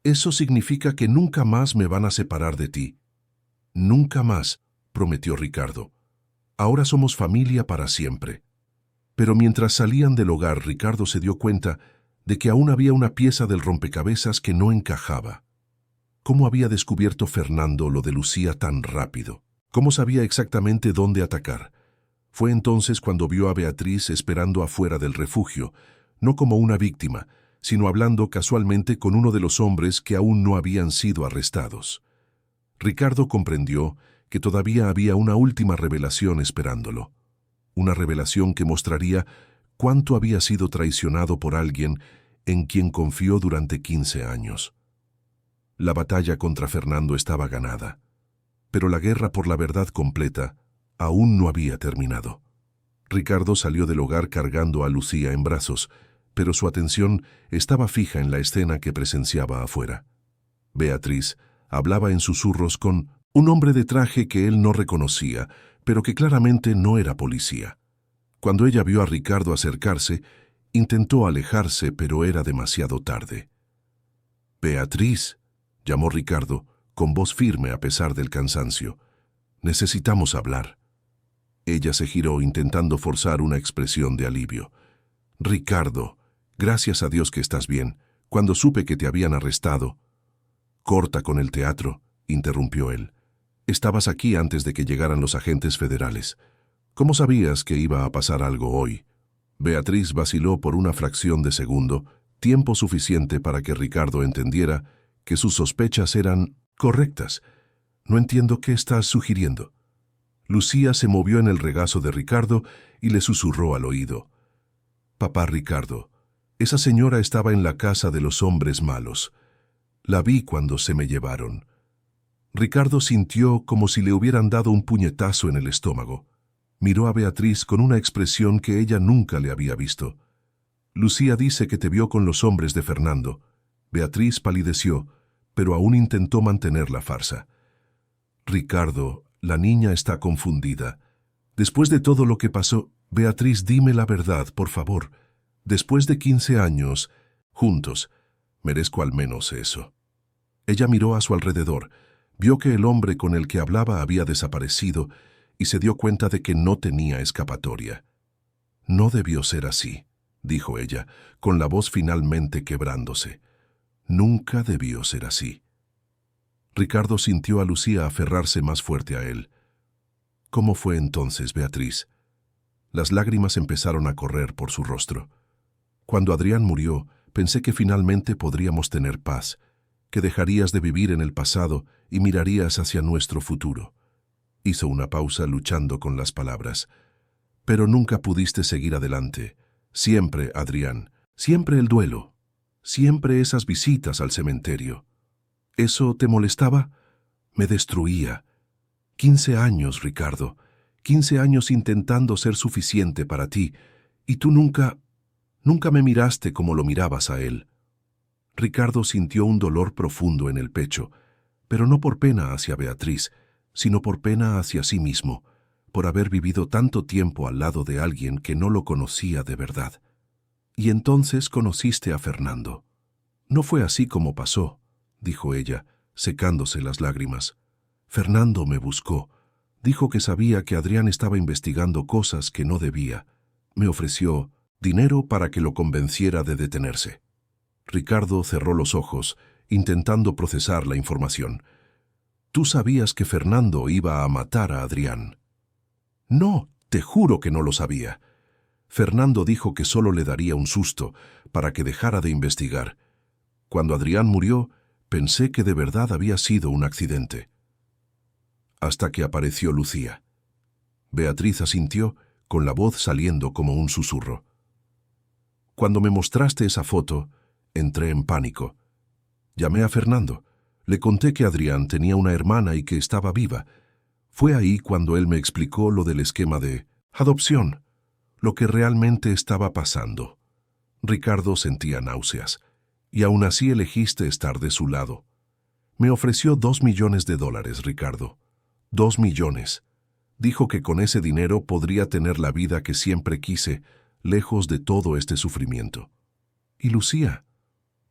[SPEAKER 1] «Eso significa que nunca más me van a separar de ti». «Nunca más», prometió Ricardo. «Ahora somos familia para siempre». Pero mientras salían del hogar, Ricardo se dio cuenta de que aún había una pieza del rompecabezas que no encajaba. ¿Cómo había descubierto Fernando lo de Lucía tan rápido? ¿Cómo sabía exactamente dónde atacar? Fue entonces cuando vio a Beatriz esperando afuera del refugio, no como una víctima, sino hablando casualmente con uno de los hombres que aún no habían sido arrestados. Ricardo comprendió que todavía había una última revelación esperándolo. Una revelación que mostraría cuánto había sido traicionado por alguien en quien confió durante 15 años. La batalla contra Fernando estaba ganada, pero la guerra por la verdad completa aún no había terminado. Ricardo salió del hogar cargando a Lucía en brazos, pero su atención estaba fija en la escena que presenciaba afuera. Beatriz hablaba en susurros con un hombre de traje que él no reconocía, pero que claramente no era policía. Cuando ella vio a Ricardo acercarse, intentó alejarse, pero era demasiado tarde. «Beatriz», llamó Ricardo, con voz firme a pesar del cansancio. «Necesitamos hablar». Ella se giró intentando forzar una expresión de alivio. «Ricardo, gracias a Dios que estás bien. Cuando supe que te habían arrestado». «Corta con el teatro», interrumpió él. «Estabas aquí antes de que llegaran los agentes federales. ¿Cómo sabías que iba a pasar algo hoy?» Beatriz vaciló por una fracción de segundo, tiempo suficiente para que Ricardo entendiera que sus sospechas eran correctas. «No entiendo qué estás sugiriendo». Lucía se movió en el regazo de Ricardo y le susurró al oído. «Papá Ricardo, esa señora estaba en la casa de los hombres malos. La vi cuando se me llevaron». Ricardo sintió como si le hubieran dado un puñetazo en el estómago. Miró a Beatriz con una expresión que ella nunca le había visto. Lucía dice que te vio con los hombres de Fernando. Beatriz palideció, pero aún intentó mantener la farsa. Ricardo, la niña está confundida. Después de todo lo que pasó, Beatriz, dime la verdad, por favor. Después de 15 años, juntos, merezco al menos eso. Ella miró a su alrededor, vio que el hombre con el que hablaba había desaparecido y se dio cuenta de que no tenía escapatoria. No debió ser así, dijo ella, con la voz finalmente quebrándose. Nunca debió ser así. Ricardo sintió a Lucía aferrarse más fuerte a él. ¿Cómo fue entonces, Beatriz? Las lágrimas empezaron a correr por su rostro. Cuando Adrián murió, pensé que finalmente podríamos tener paz, que dejarías de vivir en el pasado y mirarías hacia nuestro futuro. Hizo una pausa luchando con las palabras. Pero nunca pudiste seguir adelante. Siempre, Adrián, siempre el duelo, siempre esas visitas al cementerio. ¿Eso te molestaba? Me destruía. 15 años, Ricardo. 15 años intentando ser suficiente para ti, y tú nunca me miraste como lo mirabas a él. Ricardo sintió un dolor profundo en el pecho, pero no por pena hacia Beatriz, sino por pena hacia sí mismo, por haber vivido tanto tiempo al lado de alguien que no lo conocía de verdad. Y entonces conociste a Fernando. No fue así como pasó, dijo ella, secándose las lágrimas. Fernando me buscó. Dijo que sabía que Adrián estaba investigando cosas que no debía. Me ofreció dinero para que lo convenciera de detenerse. Ricardo cerró los ojos, intentando procesar la información. Tú sabías que Fernando iba a matar a Adrián. No, te juro que no lo sabía. Fernando dijo que solo le daría un susto para que dejara de investigar. Cuando Adrián murió, pensé que de verdad había sido un accidente. Hasta que apareció Lucía. Beatriz asintió, con la voz saliendo como un susurro. Cuando me mostraste esa foto, entré en pánico. Llamé a Fernando. Le conté que Adrián tenía una hermana y que estaba viva. Fue ahí cuando él me explicó lo del esquema de adopción, lo que realmente estaba pasando. Ricardo sentía náuseas, y aún así elegiste estar de su lado. Me ofreció $2 millones, Ricardo. 2 millones. Dijo que con ese dinero podría tener la vida que siempre quise, lejos de todo este sufrimiento. Y Lucía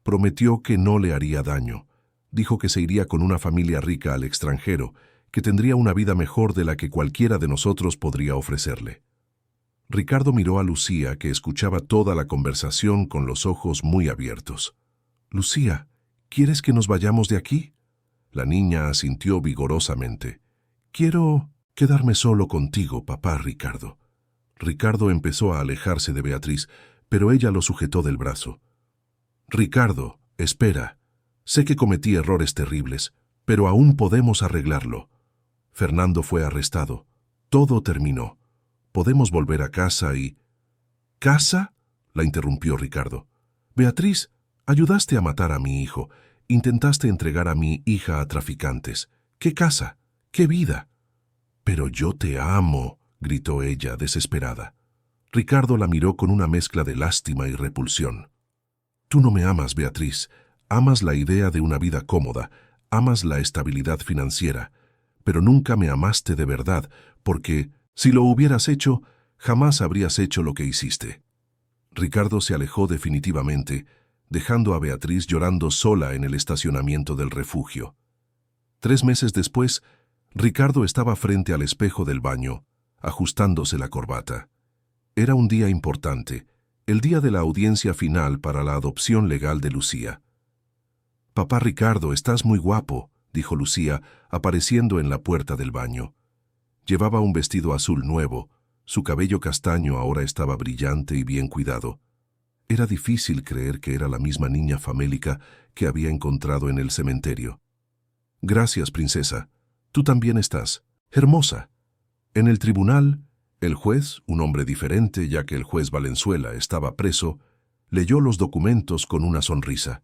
[SPEAKER 1] prometió que no le haría daño. Dijo que se iría con una familia rica al extranjero, que tendría una vida mejor de la que cualquiera de nosotros podría ofrecerle. Ricardo miró a Lucía, que escuchaba toda la conversación con los ojos muy abiertos. Lucía, ¿quieres que nos vayamos de aquí? La niña asintió vigorosamente. Quiero quedarme solo contigo, papá Ricardo. Ricardo empezó a alejarse de Beatriz, pero ella lo sujetó del brazo. Ricardo, espera. Sé que cometí errores terribles, pero aún podemos arreglarlo. Fernando fue arrestado. Todo terminó. Podemos volver a casa y... ¿Casa? La interrumpió Ricardo. Beatriz, ayudaste a matar a mi hijo. Intentaste entregar a mi hija a traficantes. ¿Qué casa? ¿Qué vida? Pero yo te amo, gritó ella, desesperada. Ricardo la miró con una mezcla de lástima y repulsión. Tú no me amas, Beatriz. Amas la idea de una vida cómoda, amas la estabilidad financiera, pero nunca me amaste de verdad, porque, si lo hubieras hecho, jamás habrías hecho lo que hiciste. Ricardo se alejó definitivamente, dejando a Beatriz llorando sola en el estacionamiento del refugio. 3 meses después, Ricardo estaba frente al espejo del baño, ajustándose la corbata. Era un día importante, el día de la audiencia final para la adopción legal de Lucía. «Papá Ricardo, estás muy guapo», dijo Lucía, apareciendo en la puerta del baño. Llevaba un vestido azul nuevo, su cabello castaño ahora estaba brillante y bien cuidado. Era difícil creer que era la misma niña famélica que había encontrado en el cementerio. «Gracias, princesa. Tú también estás hermosa». En el tribunal, el juez, un hombre diferente ya que el juez Valenzuela estaba preso, leyó los documentos con una sonrisa.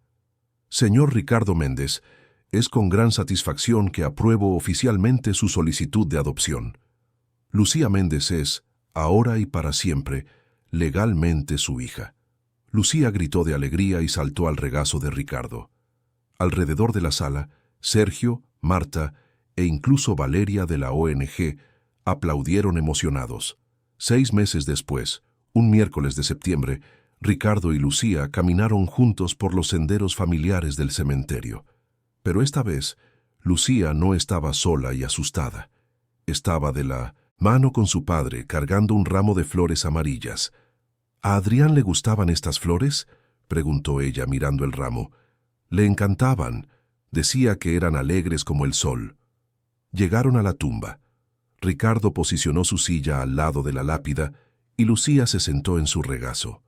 [SPEAKER 1] «Señor Ricardo Méndez, es con gran satisfacción que apruebo oficialmente su solicitud de adopción». Lucía Méndez es, ahora y para siempre, legalmente su hija. Lucía gritó de alegría y saltó al regazo de Ricardo. Alrededor de la sala, Sergio, Marta e incluso Valeria de la ONG aplaudieron emocionados. 6 meses después, un miércoles de septiembre, Ricardo y Lucía caminaron juntos por los senderos familiares del cementerio. Pero esta vez, Lucía no estaba sola y asustada. Estaba de la mano con su padre, cargando un ramo de flores amarillas. ¿A Adrián le gustaban estas flores?, preguntó ella mirando el ramo. Le encantaban. Decía que eran alegres como el sol. Llegaron a la tumba. Ricardo posicionó su silla al lado de la lápida y Lucía se sentó en su regazo.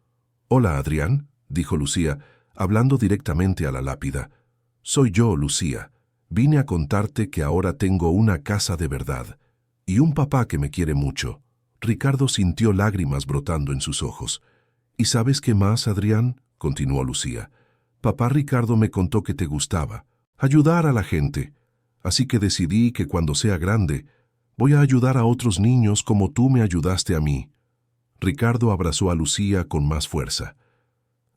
[SPEAKER 1] «Hola, Adrián», dijo Lucía, hablando directamente a la lápida. «Soy yo, Lucía. Vine a contarte que ahora tengo una casa de verdad y un papá que me quiere mucho». Ricardo sintió lágrimas brotando en sus ojos. «¿Y sabes qué más, Adrián?», continuó Lucía. «Papá Ricardo me contó que te gustaba ayudar a la gente, así que decidí que cuando sea grande voy a ayudar a otros niños como tú me ayudaste a mí». Ricardo abrazó a Lucía con más fuerza.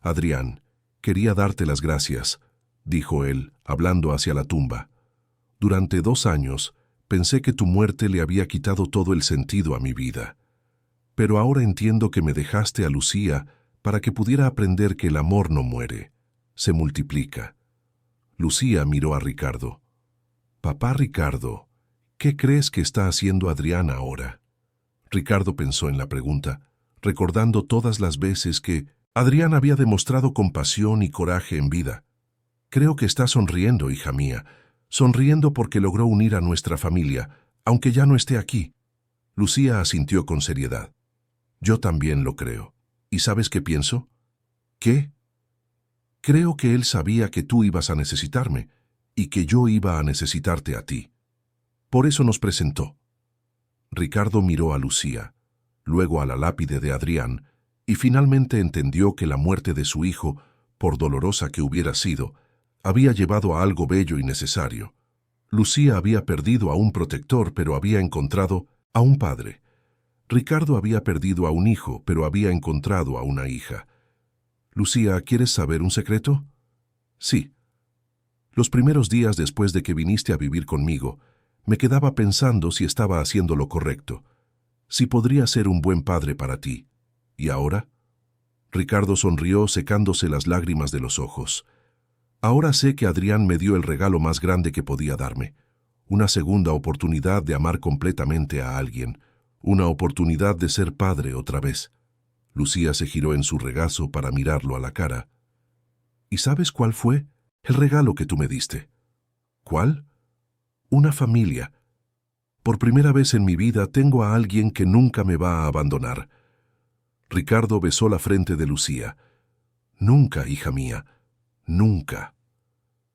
[SPEAKER 1] «Adrián, quería darte las gracias», dijo él, hablando hacia la tumba. «Durante 2 años pensé que tu muerte le había quitado todo el sentido a mi vida. Pero ahora entiendo que me dejaste a Lucía para que pudiera aprender que el amor no muere, se multiplica». Lucía miró a Ricardo. «Papá Ricardo, ¿qué crees que está haciendo Adrián ahora?». Ricardo pensó en la pregunta, recordando todas las veces que Adrián había demostrado compasión y coraje en vida. «Creo que está sonriendo, hija mía, sonriendo porque logró unir a nuestra familia, aunque ya no esté aquí». Lucía asintió con seriedad. «Yo también lo creo. ¿Y sabes qué pienso?». «¿Qué?». «Creo que él sabía que tú ibas a necesitarme y que yo iba a necesitarte a ti. Por eso nos presentó». Ricardo miró a Lucía, luego a la lápide de Adrián, y finalmente entendió que la muerte de su hijo, por dolorosa que hubiera sido, había llevado a algo bello y necesario. Lucía había perdido a un protector, pero había encontrado a un padre. Ricardo había perdido a un hijo, pero había encontrado a una hija. «Lucía, ¿quieres saber un secreto?». «Sí». «Los primeros días después de que viniste a vivir conmigo, me quedaba pensando si estaba haciendo lo correcto, si podría ser un buen padre para ti. ¿Y ahora?». Ricardo sonrió secándose las lágrimas de los ojos. «Ahora sé que Adrián me dio el regalo más grande que podía darme, una segunda oportunidad de amar completamente a alguien, una oportunidad de ser padre otra vez». Lucía se giró en su regazo para mirarlo a la cara. «¿Y sabes cuál fue el regalo que tú me diste?». «¿Cuál?». «Una familia. Por primera vez en mi vida tengo a alguien que nunca me va a abandonar». Ricardo besó la frente de Lucía. «Nunca, hija mía, nunca».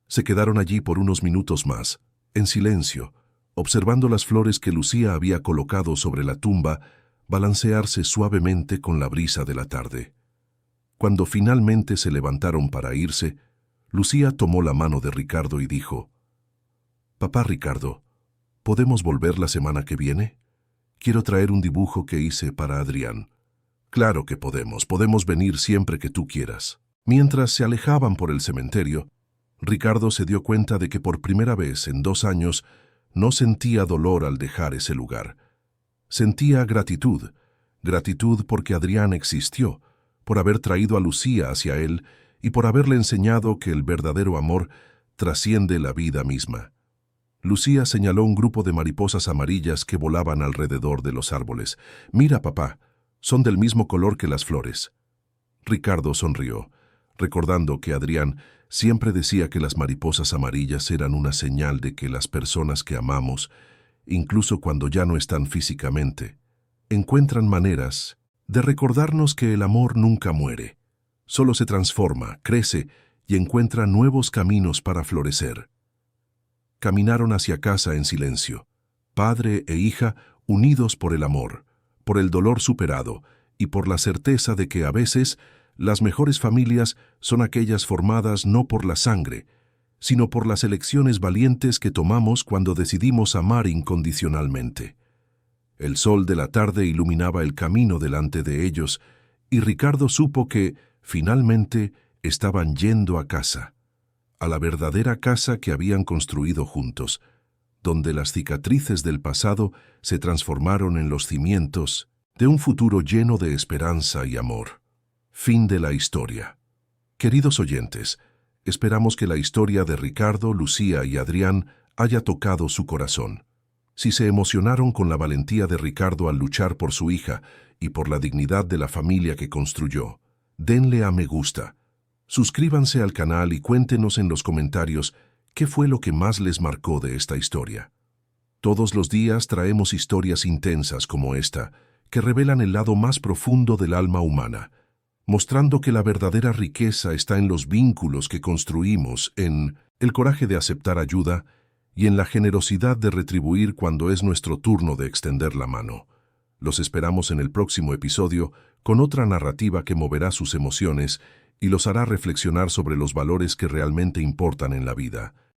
[SPEAKER 1] Se quedaron allí por unos minutos más, en silencio, observando las flores que Lucía había colocado sobre la tumba balancearse suavemente con la brisa de la tarde. Cuando finalmente se levantaron para irse, Lucía tomó la mano de Ricardo y dijo: «Papá Ricardo, ¿podemos volver la semana que viene? Quiero traer un dibujo que hice para Adrián». «Claro que podemos venir siempre que tú quieras». Mientras se alejaban por el cementerio, Ricardo se dio cuenta de que por primera vez en 2 años no sentía dolor al dejar ese lugar. Sentía gratitud porque Adrián existió, por haber traído a Lucía hacia él y por haberle enseñado que el verdadero amor trasciende la vida misma. Lucía señaló un grupo de mariposas amarillas que volaban alrededor de los árboles. «Mira, papá, son del mismo color que las flores». Ricardo sonrió, recordando que Adrián siempre decía que las mariposas amarillas eran una señal de que las personas que amamos, incluso cuando ya no están físicamente, encuentran maneras de recordarnos que el amor nunca muere, solo se transforma, crece y encuentra nuevos caminos para florecer. Caminaron hacia casa en silencio, padre e hija unidos por el amor, por el dolor superado y por la certeza de que a veces las mejores familias son aquellas formadas no por la sangre, sino por las elecciones valientes que tomamos cuando decidimos amar incondicionalmente. El sol de la tarde iluminaba el camino delante de ellos, y Ricardo supo que, finalmente, estaban yendo a casa, a la verdadera casa que habían construido juntos, donde las cicatrices del pasado se transformaron en los cimientos de un futuro lleno de esperanza y amor. Fin de la historia. Queridos oyentes, esperamos que la historia de Ricardo, Lucía y Adrián haya tocado su corazón. Si se emocionaron con la valentía de Ricardo al luchar por su hija y por la dignidad de la familia que construyó, denle a me gusta. Suscríbanse al canal y cuéntenos en los comentarios qué fue lo que más les marcó de esta historia. Todos los días traemos historias intensas como esta, que revelan el lado más profundo del alma humana, mostrando que la verdadera riqueza está en los vínculos que construimos, en el coraje de aceptar ayuda y en la generosidad de retribuir cuando es nuestro turno de extender la mano. Los esperamos en el próximo episodio con otra narrativa que moverá sus emociones y los hará reflexionar sobre los valores que realmente importan en la vida.